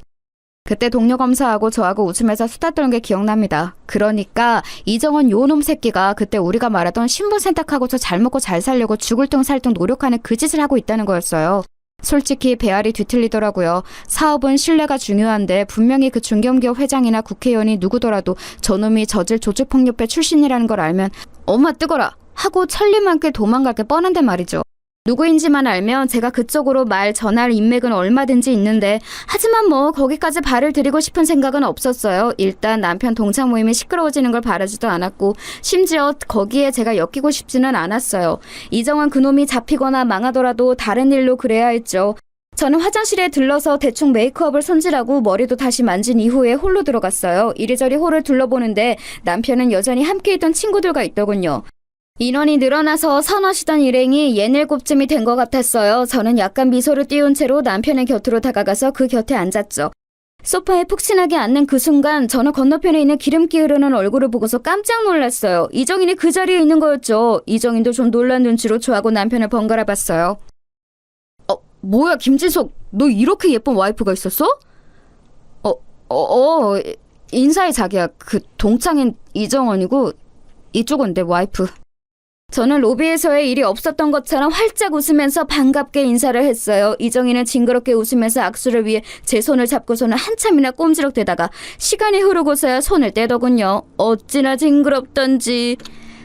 그때 동료 검사하고 저하고 웃으면서 수다 떠는 게 기억납니다. 그러니까 이정원 요놈 새끼가 그때 우리가 말하던 신분 세탁하고서 잘 먹고 잘 살려고 죽을 둥 살 둥 노력하는 그 짓을 하고 있다는 거였어요. 솔직히 배알이 뒤틀리더라고요. 사업은 신뢰가 중요한데 분명히 그 중견기업 회장이나 국회의원이 누구더라도 저놈이 저질 조직폭력배 출신이라는 걸 알면 엄마 뜨거라 하고 천리만께 도망갈 게 뻔한데 말이죠. 누구인지만 알면 제가 그쪽으로 말 전할 인맥은 얼마든지 있는데 하지만 뭐 거기까지 발을 들이고 싶은 생각은 없었어요. 일단 남편 동창 모임이 시끄러워지는 걸 바라지도 않았고 심지어 거기에 제가 엮이고 싶지는 않았어요. 이정원 그놈이 잡히거나 망하더라도 다른 일로 그래야 했죠. 저는 화장실에 들러서 대충 메이크업을 손질하고 머리도 다시 만진 이후에 홀로 들어갔어요. 이리저리 홀을 둘러보는데 남편은 여전히 함께 있던 친구들과 있더군요. 인원이 늘어나서 서너시던 일행이 67쯤이 된 것 같았어요. 저는 약간 미소를 띄운 채로 남편의 곁으로 다가가서 그 곁에 앉았죠. 소파에 푹신하게 앉는 그 순간 저는 건너편에 있는 기름기 흐르는 얼굴을 보고서 깜짝 놀랐어요. 이정인이 그 자리에 있는 거였죠. 이정인도 좀 놀란 눈치로 저하고 남편을 번갈아 봤어요. 뭐야 김진석, 너 이렇게 예쁜 와이프가 있었어? 인사해 자기야. 그 동창인 이정원이고 이쪽은 내 와이프. 저는 로비에서의 일이 없었던 것처럼 활짝 웃으면서 반갑게 인사를 했어요. 이정희는 징그럽게 웃으면서 악수를 위해 제 손을 잡고서는 한참이나 꼼지락대다가 시간이 흐르고서야 손을 떼더군요. 어찌나 징그럽던지.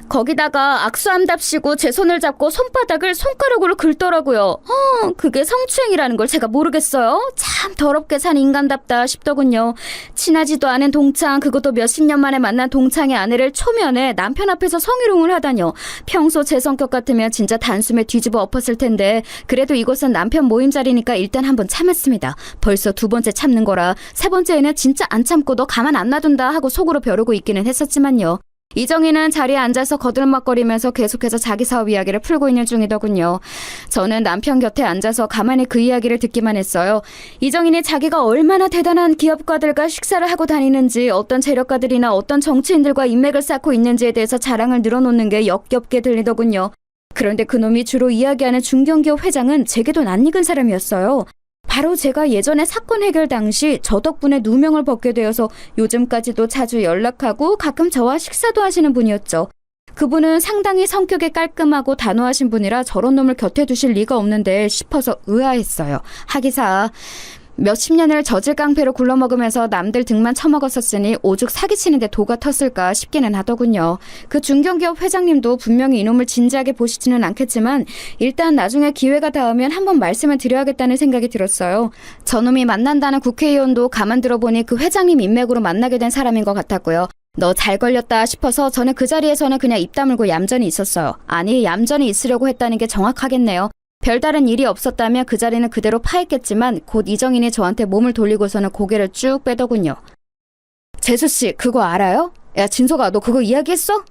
거기다가 악수함답시고 제 손을 잡고 손바닥을 손가락으로 긁더라고요. 그게 성추행이라는 걸 제가 모르겠어요? 참 더럽게 산 인간답다 싶더군요. 친하지도 않은 동창, 그것도 몇십 년 만에 만난 동창의 아내를 초면에 남편 앞에서 성희롱을 하다뇨. 평소 제 성격 같으면 진짜 단숨에 뒤집어 엎었을 텐데 그래도 이곳은 남편 모임 자리니까 일단 한번 참았습니다. 벌써 두 번째 참는 거라 세 번째에는 진짜 안 참고 너 가만 안 놔둔다 하고 속으로 벼르고 있기는 했었지만요. 이정희는 자리에 앉아서 거들먹거리면서 계속해서 자기 사업 이야기를 풀고 있는 중이더군요. 저는 남편 곁에 앉아서 가만히 그 이야기를 듣기만 했어요. 이정희는 자기가 얼마나 대단한 기업가들과 식사를 하고 다니는지, 어떤 재력가들이나 어떤 정치인들과 인맥을 쌓고 있는지에 대해서 자랑을 늘어놓는 게 역겹게 들리더군요. 그런데 그놈이 주로 이야기하는 중견기업 회장은 제게도 낯익은 사람이었어요. 바로 제가 예전에 사건 해결 당시 저 덕분에 누명을 벗게 되어서 요즘까지도 자주 연락하고 가끔 저와 식사도 하시는 분이었죠. 그분은 상당히 성격이 깔끔하고 단호하신 분이라 저런 놈을 곁에 두실 리가 없는데 싶어서 의아했어요. 하기사 몇십 년을 저질 깡패로 굴러먹으면서 남들 등만 처먹었었으니 오죽 사기치는데 도가 텄을까 싶기는 하더군요. 그 중견기업 회장님도 분명히 이놈을 진지하게 보시지는 않겠지만 일단 나중에 기회가 닿으면 한번 말씀을 드려야겠다는 생각이 들었어요. 저놈이 만난다는 국회의원도 가만 들어보니 그 회장님 인맥으로 만나게 된 사람인 것 같았고요. 너 잘 걸렸다 싶어서 저는 그 자리에서는 그냥 입 다물고 얌전히 있었어요. 아니, 얌전히 있으려고 했다는 게 정확하겠네요. 별다른 일이 없었다면 그 자리는 그대로 파했겠지만 곧 이정인이 저한테 몸을 돌리고서는 고개를 쭉 빼더군요. 재수씨, 그거 알아요? 야, 진석아, 너 그거 이야기했어?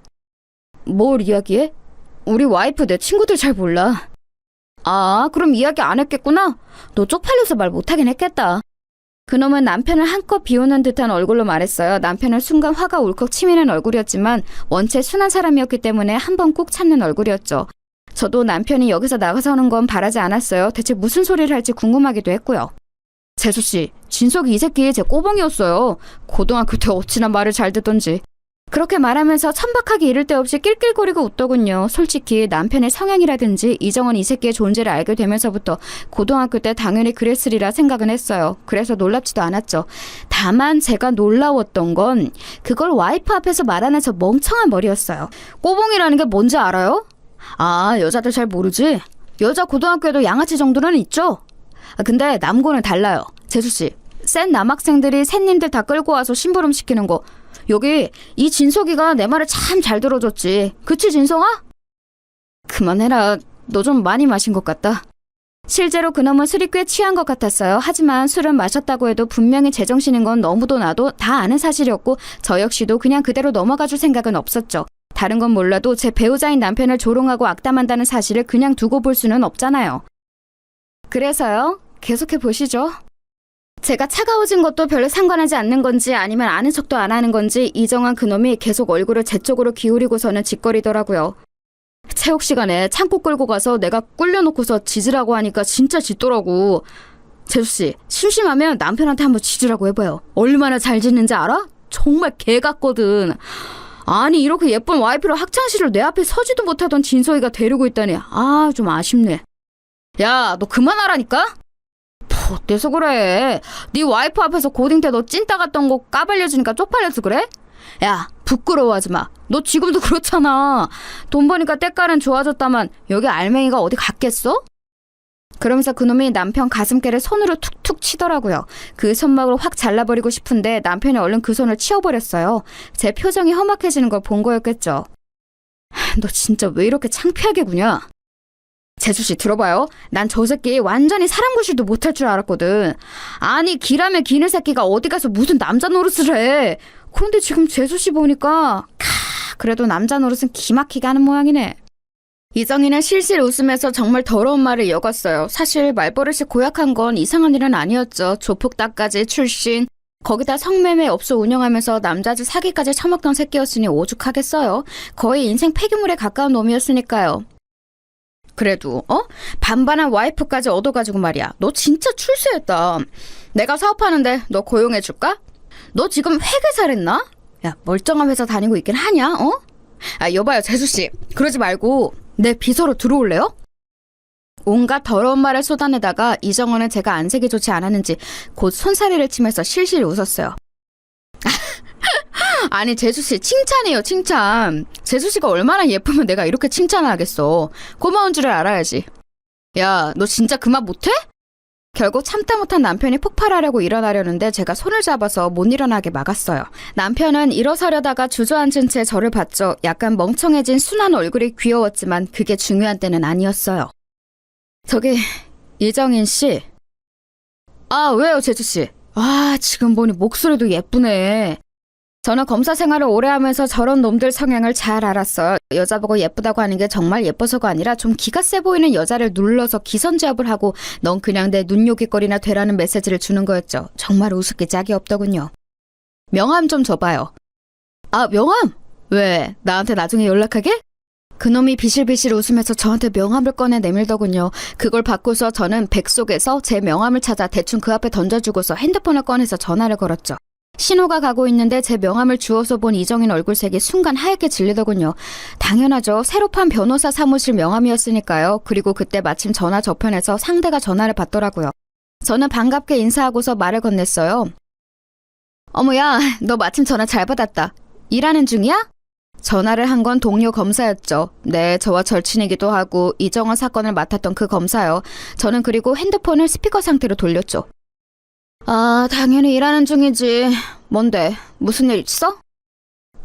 뭘 이야기해? 우리 와이프 내 친구들 잘 몰라. 아, 그럼 이야기 안 했겠구나? 너 쪽팔려서 말 못하긴 했겠다. 그놈은 남편을 한껏 비우는 듯한 얼굴로 말했어요. 남편은 순간 화가 울컥 치미는 얼굴이었지만 원체 순한 사람이었기 때문에 한 번 꼭 참는 얼굴이었죠. 저도 남편이 여기서 나가서는 건 바라지 않았어요. 대체 무슨 소리를 할지 궁금하기도 했고요. 재수씨, 진석이 이 새끼 제 꼬봉이었어요. 고등학교 때 어찌나 말을 잘 듣던지. 그렇게 말하면서 천박하게 이를 데 없이 낄낄거리고 웃더군요. 솔직히 남편의 성향이라든지 이정원 이 새끼의 존재를 알게 되면서부터 고등학교 때 당연히 그랬으리라 생각은 했어요. 그래서 놀랍지도 않았죠. 다만 제가 놀라웠던 건 그걸 와이프 앞에서 말하는 저 멍청한 머리였어요. 꼬봉이라는 게 뭔지 알아요? 아, 여자들 잘 모르지? 여자 고등학교에도 양아치 정도는 있죠? 근데 남고는 달라요. 재수씨, 센 남학생들이 샌님들 다 끌고 와서 심부름 시키는 거, 여기 이 진석이가 내 말을 참 잘 들어줬지. 그치 진성아? 그만해라. 너 좀 많이 마신 것 같다. 실제로 그놈은 술이 꽤 취한 것 같았어요. 하지만 술은 마셨다고 해도 분명히 제정신인 건 너무도 나도 다 아는 사실이었고 저 역시도 그냥 그대로 넘어가줄 생각은 없었죠. 다른 건 몰라도 제 배우자인 남편을 조롱하고 악담한다는 사실을 그냥 두고 볼 수는 없잖아요. 그래서요? 계속해 보시죠. 제가 차가워진 것도 별로 상관하지 않는 건지 아니면 아는 척도 안 하는 건지 이정환 그놈이 계속 얼굴을 제 쪽으로 기울이고서는 짓거리더라고요. 체육 시간에 창고 끌고 가서 내가 꿀려놓고서 짖으라고 하니까 진짜 짖더라고. 재수씨, 심심하면 남편한테 한번 짖으라고 해봐요. 얼마나 잘 짖는지 알아? 정말 개 같거든. 아니 이렇게 예쁜 와이프를 학창시절 내 앞에 서지도 못하던 진서이가 데리고 있다니. 아, 좀 아쉽네. 야, 너 그만하라니까? 어때서 그래? 네 와이프 앞에서 고딩 때 너 찐따 같던 거 까발려주니까 쪽팔려서 그래? 야, 부끄러워하지 마. 너 지금도 그렇잖아. 돈 버니까 때깔은 좋아졌다만 여기 알맹이가 어디 갔겠어? 그러면서 그놈이 남편 가슴께를 손으로 툭툭 치더라고요. 그 손막을 확 잘라버리고 싶은데 남편이 얼른 그 손을 치워버렸어요. 제 표정이 험악해지는 걸 본 거였겠죠. 너 진짜 왜 이렇게 창피하게 구냐? 재수씨 들어봐요. 난 저 새끼 완전히 사람 구실도 못할 줄 알았거든. 아니 기라면 기는 새끼가 어디 가서 무슨 남자 노릇을 해. 그런데 지금 재수씨 보니까 그래도 남자 노릇은 기막히게 하는 모양이네. 이정희는 실실 웃으면서 정말 더러운 말을 이어갔어요. 사실 말버릇이 고약한 건 이상한 일은 아니었죠. 조폭따까지 출신, 거기다 성매매 업소 운영하면서 남자들 사기까지 처먹던 새끼였으니 오죽하겠어요. 거의 인생 폐기물에 가까운 놈이었으니까요. 그래도 반반한 와이프까지 얻어가지고 말이야. 너 진짜 출세했다. 내가 사업하는데 너 고용해줄까? 너 지금 회계사랬나? 야, 멀쩡한 회사 다니고 있긴 하냐? 아, 여봐요 재수씨. 그러지 말고 내 비서로 들어올래요? 온갖 더러운 말을 쏟아내다가 이정원은 제가 안색이 좋지 않았는지 곧 손사래를 치면서 실실 웃었어요. 아니 재수씨 칭찬이에요 칭찬. 재수씨가 얼마나 예쁘면 내가 이렇게 칭찬을 하겠어. 고마운 줄을 알아야지. 야, 너 진짜 그 말 못해? 결국 참다 못한 남편이 폭발하려고 일어나려는데 제가 손을 잡아서 못 일어나게 막았어요. 남편은 일어서려다가 주저앉은 채 저를 봤죠. 약간 멍청해진 순한 얼굴이 귀여웠지만 그게 중요한 때는 아니었어요. 저기 이정인 씨. 아, 왜요 재수씨? 아, 지금 보니 목소리도 예쁘네. 저는 검사 생활을 오래 하면서 저런 놈들 성향을 잘 알았어요. 여자 보고 예쁘다고 하는 게 정말 예뻐서가 아니라 좀 기가 세 보이는 여자를 눌러서 기선제압을 하고 넌 그냥 내 눈요깃거리나 되라는 메시지를 주는 거였죠. 정말 우습게 짝이 없더군요. 명함 좀 줘봐요. 아, 명함? 왜? 나한테 나중에 연락하게? 그놈이 비실비실 웃으면서 저한테 명함을 꺼내 내밀더군요. 그걸 받고서 저는 백 속에서 제 명함을 찾아 대충 그 앞에 던져주고서 핸드폰을 꺼내서 전화를 걸었죠. 신호가 가고 있는데 제 명함을 주워서 본 이정인 얼굴색이 순간 하얗게 질리더군요. 당연하죠. 새로 판 변호사 사무실 명함이었으니까요. 그리고 그때 마침 전화 저편에서 상대가 전화를 받더라고요. 저는 반갑게 인사하고서 말을 건넸어요. 어머야, 너 마침 전화 잘 받았다. 일하는 중이야? 전화를 한 건 동료 검사였죠. 네, 저와 절친이기도 하고 이정원 사건을 맡았던 그 검사요. 저는 그리고 핸드폰을 스피커 상태로 돌렸죠. 아, 당연히 일하는 중이지. 뭔데? 무슨 일 있어?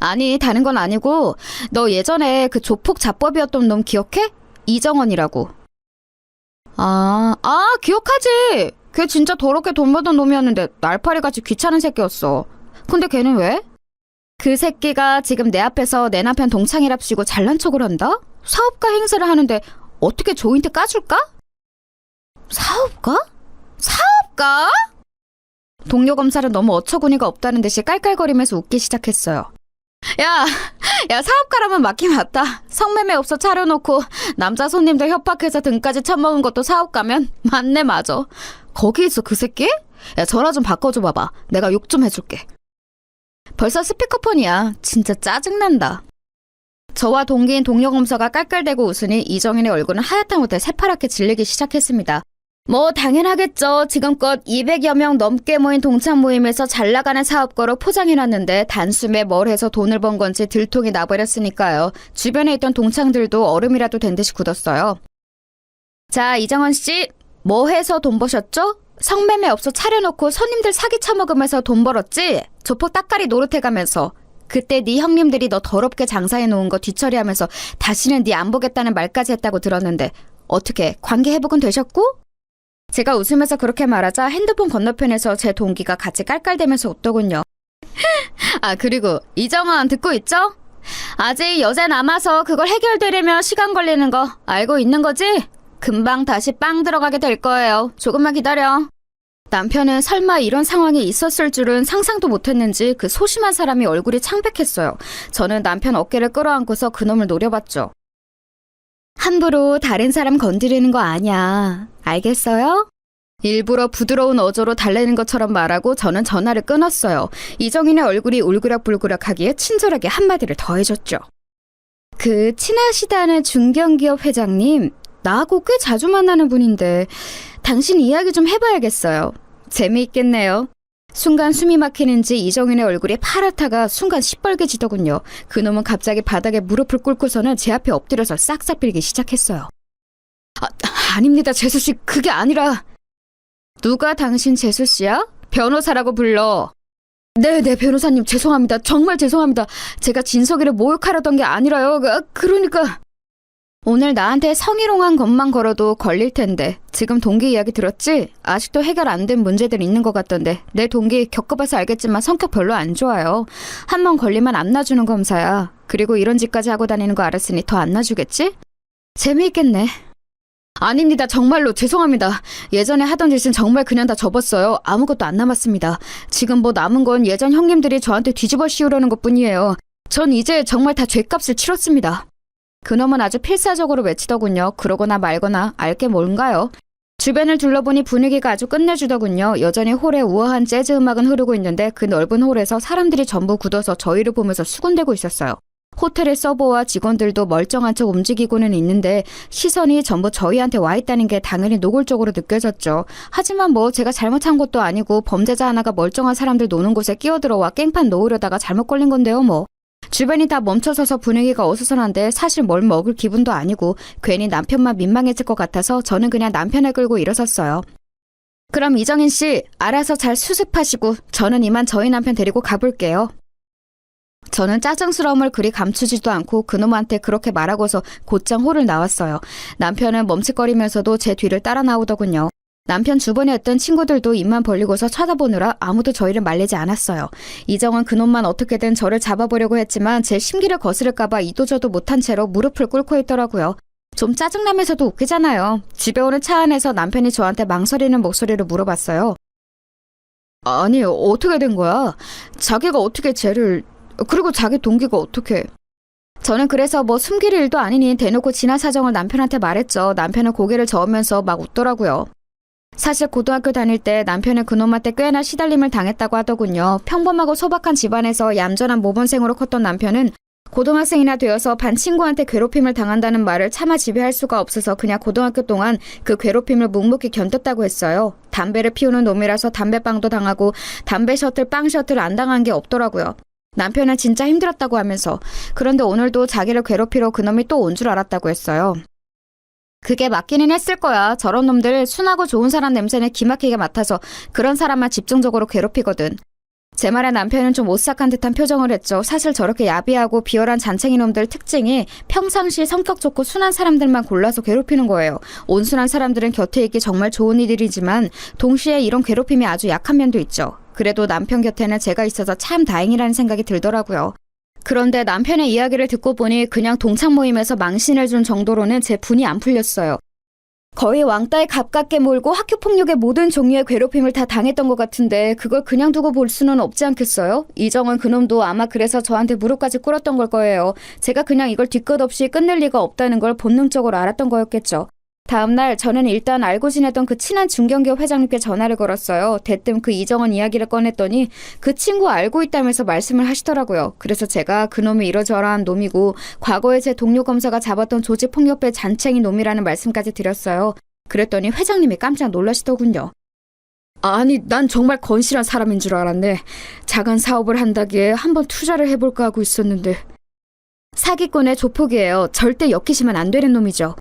아니, 다른 건 아니고 너 예전에 그 조폭 자법이었던 놈 기억해? 이정원이라고. 아, 기억하지. 걔 진짜 더럽게 돈 벌던 놈이었는데 날파리같이 귀찮은 새끼였어. 근데 걔는 왜? 그 새끼가 지금 내 앞에서 내 남편 동창이랍시고 잘난 척을 한다? 사업가 행세를 하는데 어떻게 조인트 까줄까? 사업가? 사업가? 동료 검사는 너무 어처구니가 없다는 듯이 깔깔거리면서 웃기 시작했어요. 야, 사업가라면 맞긴 맞다. 성매매 업소 차려놓고 남자 손님들 협박해서 등까지 처먹은 것도 사업가면 맞네 맞아. 거기 있어 그 새끼? 야, 전화 좀 바꿔줘 봐봐. 내가 욕 좀 해줄게. 벌써 스피커폰이야. 진짜 짜증난다. 저와 동기인 동료 검사가 깔깔대고 웃으니 이정인의 얼굴은 하얗다 못해 새파랗게 질리기 시작했습니다. 뭐 당연하겠죠. 지금껏 200여 명 넘게 모인 동창 모임에서 잘나가는 사업가로 포장해놨는데 단숨에 뭘 해서 돈을 번 건지 들통이 나버렸으니까요. 주변에 있던 동창들도 얼음이라도 된 듯이 굳었어요. 자, 이정원 씨, 뭐 해서 돈 버셨죠? 성매매 업소 차려놓고 손님들 사기 쳐먹으면서 돈 벌었지? 조폭 따까리 노릇해가면서. 그때 네 형님들이 너 더럽게 장사해놓은 거 뒤처리하면서 다시는 네 안 보겠다는 말까지 했다고 들었는데 어떻게 관계 회복은 되셨고? 제가 웃으면서 그렇게 말하자 핸드폰 건너편에서 제 동기가 같이 깔깔대면서 웃더군요. 아, 그리고 이정원 듣고 있죠? 아직 여자 남아서 그걸 해결되려면 시간 걸리는 거 알고 있는 거지? 금방 다시 빵 들어가게 될 거예요. 조금만 기다려. 남편은 설마 이런 상황이 있었을 줄은 상상도 못했는지 그 소심한 사람이 얼굴이 창백했어요. 저는 남편 어깨를 끌어안고서 그놈을 노려봤죠. 함부로 다른 사람 건드리는 거 아니야. 알겠어요? 일부러 부드러운 어조로 달래는 것처럼 말하고 저는 전화를 끊었어요. 이정인의 얼굴이 울그락불그락하기에 친절하게 한마디를 더해줬죠. 그 친하시다는 중견기업 회장님, 나하고 꽤 자주 만나는 분인데 당신 이야기 좀 해봐야겠어요. 재미있겠네요. 순간 숨이 막히는지 이정인의 얼굴이 파랗다가 순간 시뻘개지더군요. 그놈은 갑자기 바닥에 무릎을 꿇고서는 제 앞에 엎드려서 싹싹 빌기 시작했어요. 아닙니다, 재수씨. 그게 아니라... 누가 당신 재수씨야? 변호사라고 불러. 네, 변호사님 죄송합니다. 정말 죄송합니다. 제가 진석이를 모욕하려던 게 아니라요. 그러니까... 오늘 나한테 성희롱한 것만 걸어도 걸릴 텐데 지금 동기 이야기 들었지? 아직도 해결 안 된 문제들 있는 것 같던데 내 동기 겪어봐서 알겠지만 성격 별로 안 좋아요. 한 번 걸리면 안 놔주는 검사야. 그리고 이런 짓까지 하고 다니는 거 알았으니 더 안 놔주겠지? 재미있겠네. 아닙니다. 정말로 죄송합니다. 예전에 하던 짓은 정말 그냥 다 접었어요. 아무것도 안 남았습니다. 지금 뭐 남은 건 예전 형님들이 저한테 뒤집어 씌우려는 것뿐이에요. 전 이제 정말 다 죗값을 치렀습니다. 그놈은 아주 필사적으로 외치더군요. 그러거나 말거나 알게 뭔가요? 주변을 둘러보니 분위기가 아주 끝내주더군요. 여전히 홀에 우아한 재즈 음악은 흐르고 있는데 그 넓은 홀에서 사람들이 전부 굳어서 저희를 보면서 수군대고 있었어요. 호텔의 서버와 직원들도 멀쩡한 척 움직이고는 있는데 시선이 전부 저희한테 와 있다는 게 당연히 노골적으로 느껴졌죠. 하지만 뭐 제가 잘못한 것도 아니고 범죄자 하나가 멀쩡한 사람들 노는 곳에 끼어들어와 깽판 놓으려다가 잘못 걸린 건데요 뭐. 주변이 다 멈춰서서 분위기가 어수선한데 사실 뭘 먹을 기분도 아니고 괜히 남편만 민망해질 것 같아서 저는 그냥 남편을 끌고 일어섰어요. 그럼 이정인 씨, 알아서 잘 수습하시고 저는 이만 저희 남편 데리고 가볼게요. 저는 짜증스러움을 그리 감추지도 않고 그놈한테 그렇게 말하고서 곧장 홀을 나왔어요. 남편은 멈칫거리면서도 제 뒤를 따라 나오더군요. 남편 주변에 있던 친구들도 입만 벌리고서 쳐다보느라 아무도 저희를 말리지 않았어요. 이정은 그놈만 어떻게든 저를 잡아보려고 했지만 제 심기를 거스를까봐 이도저도 못한 채로 무릎을 꿇고 있더라고요. 좀 짜증나면서도 웃기잖아요. 집에 오는 차 안에서 남편이 저한테 망설이는 목소리로 물어봤어요. 아니, 어떻게 된 거야? 자기가 어떻게 쟤를... 그리고 자기 동기가 어떻게... 저는 그래서 뭐 숨길 일도 아니니 대놓고 지난 사정을 남편한테 말했죠. 남편은 고개를 저으면서 막 웃더라고요. 사실 고등학교 다닐 때 남편은 그놈한테 꽤나 시달림을 당했다고 하더군요. 평범하고 소박한 집안에서 얌전한 모범생으로 컸던 남편은 고등학생이나 되어서 반 친구한테 괴롭힘을 당한다는 말을 차마 지배할 수가 없어서 그냥 고등학교 동안 그 괴롭힘을 묵묵히 견뎠다고 했어요. 담배를 피우는 놈이라서 담배빵도 당하고 담배 셔틀, 빵 셔틀 안 당한 게 없더라고요. 남편은 진짜 힘들었다고 하면서. 그런데 오늘도 자기를 괴롭히러 그놈이 또 온 줄 알았다고 했어요. 그게 맞기는 했을 거야. 저런 놈들 순하고 좋은 사람 냄새는 기막히게 맡아서 그런 사람만 집중적으로 괴롭히거든. 제 말에 남편은 좀 오싹한 듯한 표정을 했죠. 사실 저렇게 야비하고 비열한 잔챙이 놈들 특징이 평상시 성격 좋고 순한 사람들만 골라서 괴롭히는 거예요. 온순한 사람들은 곁에 있기 정말 좋은 이들이지만 동시에 이런 괴롭힘이 아주 약한 면도 있죠. 그래도 남편 곁에는 제가 있어서 참 다행이라는 생각이 들더라고요. 그런데 남편의 이야기를 듣고 보니 그냥 동창 모임에서 망신을 준 정도로는 제 분이 안 풀렸어요. 거의 왕따에 가깝게 몰고 학교폭력의 모든 종류의 괴롭힘을 다 당했던 것 같은데 그걸 그냥 두고 볼 수는 없지 않겠어요? 이정은 그놈도 아마 그래서 저한테 무릎까지 꿇었던 걸 거예요. 제가 그냥 이걸 뒤끝 없이 끝낼 리가 없다는 걸 본능적으로 알았던 거였겠죠. 다음날 저는 일단 알고 지내던 그 친한 중견기업 회장님께 전화를 걸었어요. 대뜸 그 이정은 이야기를 꺼냈더니 그 친구 알고 있다면서 말씀을 하시더라고요. 그래서 제가 그놈이 이러저러한 놈이고 과거에 제 동료 검사가 잡았던 조직폭력배 잔챙이 놈이라는 말씀까지 드렸어요. 그랬더니 회장님이 깜짝 놀라시더군요. 아니, 난 정말 건실한 사람인 줄 알았네. 작은 사업을 한다기에 한번 투자를 해볼까 하고 있었는데. 사기꾼의 조폭이에요. 절대 엮이시면 안 되는 놈이죠.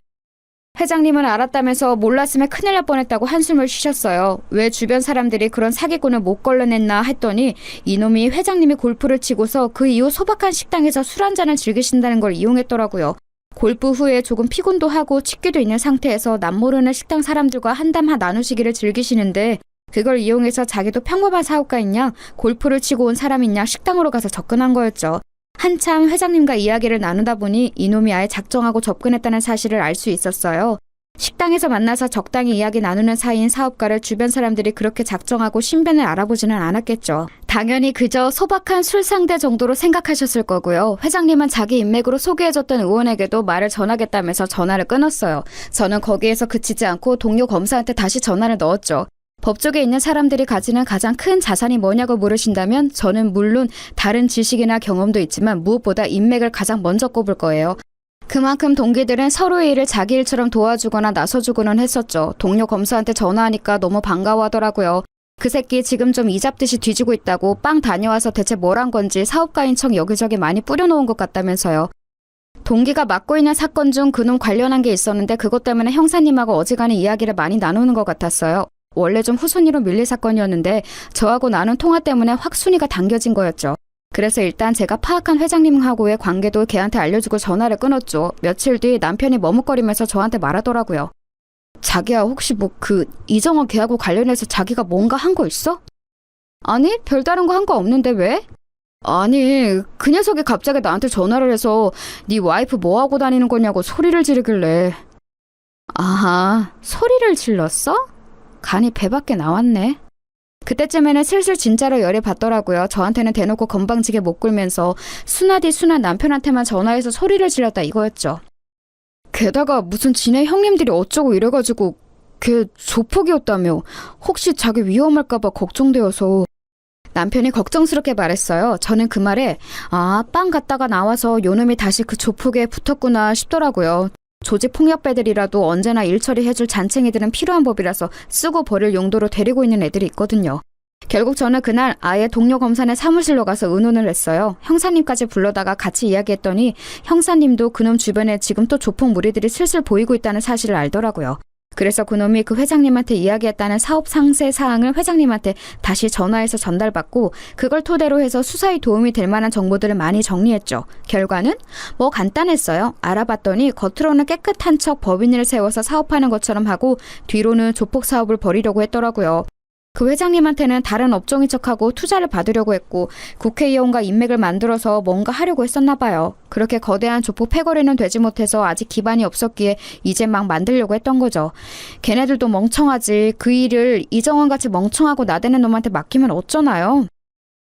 회장님은 알았다면서 몰랐으면 큰일 날 뻔했다고 한숨을 쉬셨어요. 왜 주변 사람들이 그런 사기꾼을 못 걸러냈나 했더니 이놈이 회장님이 골프를 치고서 그 이후 소박한 식당에서 술 한잔을 즐기신다는 걸 이용했더라고요. 골프 후에 조금 피곤도 하고 취기도 있는 상태에서 남모르는 식당 사람들과 한담 나누시기를 즐기시는데 그걸 이용해서 자기도 평범한 사업가인 양 골프를 치고 온 사람인 양 식당으로 가서 접근한 거였죠. 한참 회장님과 이야기를 나누다 보니 이놈이 아예 작정하고 접근했다는 사실을 알 수 있었어요. 식당에서 만나서 적당히 이야기 나누는 사이인 사업가를 주변 사람들이 그렇게 작정하고 신변을 알아보지는 않았겠죠. 당연히 그저 소박한 술 상대 정도로 생각하셨을 거고요. 회장님은 자기 인맥으로 소개해줬던 의원에게도 말을 전하겠다면서 전화를 끊었어요. 저는 거기에서 그치지 않고 동료 검사한테 다시 전화를 넣었죠. 법조계에 있는 사람들이 가지는 가장 큰 자산이 뭐냐고 물으신다면 저는 물론 다른 지식이나 경험도 있지만 무엇보다 인맥을 가장 먼저 꼽을 거예요. 그만큼 동기들은 서로의 일을 자기 일처럼 도와주거나 나서주고는 했었죠. 동료 검사한테 전화하니까 너무 반가워하더라고요. 그 새끼 지금 좀 이잡듯이 뒤지고 있다고 빵 다녀와서 대체 뭘 한 건지 사업가인 척 여기저기 많이 뿌려놓은 것 같다면서요. 동기가 맡고 있는 사건 중 그놈 관련한 게 있었는데 그것 때문에 형사님하고 어지간히 이야기를 많이 나누는 것 같았어요. 원래 좀 후순위로 밀릴 사건이었는데 저하고 나눈 통화 때문에 확 순위가 당겨진 거였죠. 그래서 일단 제가 파악한 회장님하고의 관계도 걔한테 알려주고 전화를 끊었죠. 며칠 뒤 남편이 머뭇거리면서 저한테 말하더라고요. 자기야 혹시 이정원 걔하고 관련해서 자기가 뭔가 한 거 있어? 아니 별다른 거 한 거 없는데 왜? 아니 그 녀석이 갑자기 나한테 전화를 해서 네 와이프 뭐하고 다니는 거냐고 소리를 지르길래. 아하 소리를 질렀어? 간이 배밖에 나왔네. 그때쯤에는 슬슬 진짜로 열이 받더라고요. 저한테는 대놓고 건방지게 못 굴면서 순하디 순한 남편한테만 전화해서 소리를 질렀다 이거였죠. 게다가 무슨 지네 형님들이 어쩌고 이래가지고 걔 조폭이었다며. 혹시 자기 위험할까봐 걱정되어서. 남편이 걱정스럽게 말했어요. 저는 그 말에 빵 갔다가 나와서 요놈이 다시 그 조폭에 붙었구나 싶더라고요. 조직 폭력배들이라도 언제나 일 처리해줄 잔챙이들은 필요한 법이라서 쓰고 버릴 용도로 데리고 있는 애들이 있거든요. 결국 저는 그날 아예 동료 검사네 사무실로 가서 의논을 했어요. 형사님까지 불러다가 같이 이야기했더니 형사님도 그놈 주변에 지금 또 조폭 무리들이 슬슬 보이고 있다는 사실을 알더라고요. 그래서 그놈이 그 회장님한테 이야기했다는 사업 상세 사항을 회장님한테 다시 전화해서 전달받고 그걸 토대로 해서 수사에 도움이 될 만한 정보들을 많이 정리했죠. 결과는 뭐 간단했어요. 알아봤더니 겉으로는 깨끗한 척 법인을 세워서 사업하는 것처럼 하고 뒤로는 조폭 사업을 벌이려고 했더라고요. 그 회장님한테는 다른 업종인 척하고 투자를 받으려고 했고 국회의원과 인맥을 만들어서 뭔가 하려고 했었나 봐요. 그렇게 거대한 조폭 패거리는 되지 못해서 아직 기반이 없었기에 이제 막 만들려고 했던 거죠. 걔네들도 멍청하지. 그 일을 이정원같이 멍청하고 나대는 놈한테 맡기면 어쩌나요?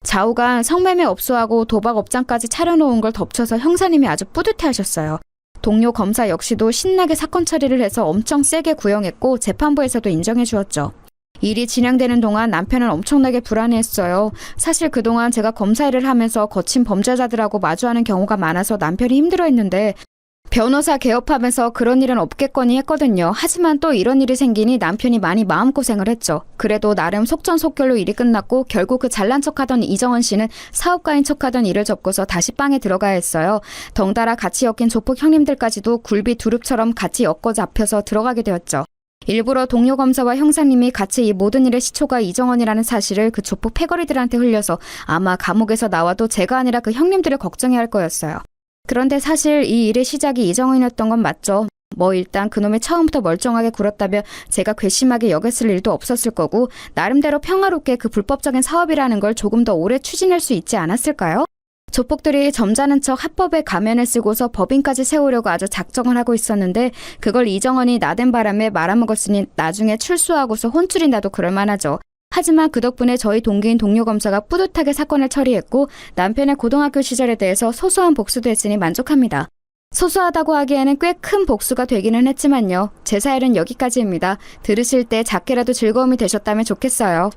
좌우간 성매매 업소하고 도박 업장까지 차려놓은 걸 덮쳐서 형사님이 아주 뿌듯해하셨어요. 동료 검사 역시도 신나게 사건 처리를 해서 엄청 세게 구형했고 재판부에서도 인정해 주었죠. 일이 진행되는 동안 남편은 엄청나게 불안해했어요. 사실 그동안 제가 검사 일을 하면서 거친 범죄자들하고 마주하는 경우가 많아서 남편이 힘들어했는데 변호사 개업하면서 그런 일은 없겠거니 했거든요. 하지만 또 이런 일이 생기니 남편이 많이 마음고생을 했죠. 그래도 나름 속전속결로 일이 끝났고 결국 그 잘난 척하던 이정원 씨는 사업가인 척하던 일을 접고서 다시 빵에 들어가야 했어요. 덩달아 같이 엮인 조폭 형님들까지도 굴비 두릅처럼 같이 엮어 잡혀서 들어가게 되었죠. 일부러 동료 검사와 형사님이 같이 이 모든 일의 시초가 이정원이라는 사실을 그 조폭 패거리들한테 흘려서 아마 감옥에서 나와도 제가 아니라 그 형님들을 걱정해야 할 거였어요. 그런데 사실 이 일의 시작이 이정원이었던 건 맞죠. 뭐 일단 그놈이 처음부터 멀쩡하게 굴었다면 제가 괘씸하게 여겼을 일도 없었을 거고 나름대로 평화롭게 그 불법적인 사업이라는 걸 조금 더 오래 추진할 수 있지 않았을까요? 조폭들이 점잖은 척 합법의 가면을 쓰고서 법인까지 세우려고 아주 작정을 하고 있었는데 그걸 이정원이 나댄 바람에 말아먹었으니 나중에 출소하고서 혼쭐이 나도 그럴 만하죠. 하지만 그 덕분에 저희 동기인 동료 검사가 뿌듯하게 사건을 처리했고 남편의 고등학교 시절에 대해서 소소한 복수도 했으니 만족합니다. 소소하다고 하기에는 꽤 큰 복수가 되기는 했지만요. 제 사연은 여기까지입니다. 들으실 때 작게라도 즐거움이 되셨다면 좋겠어요.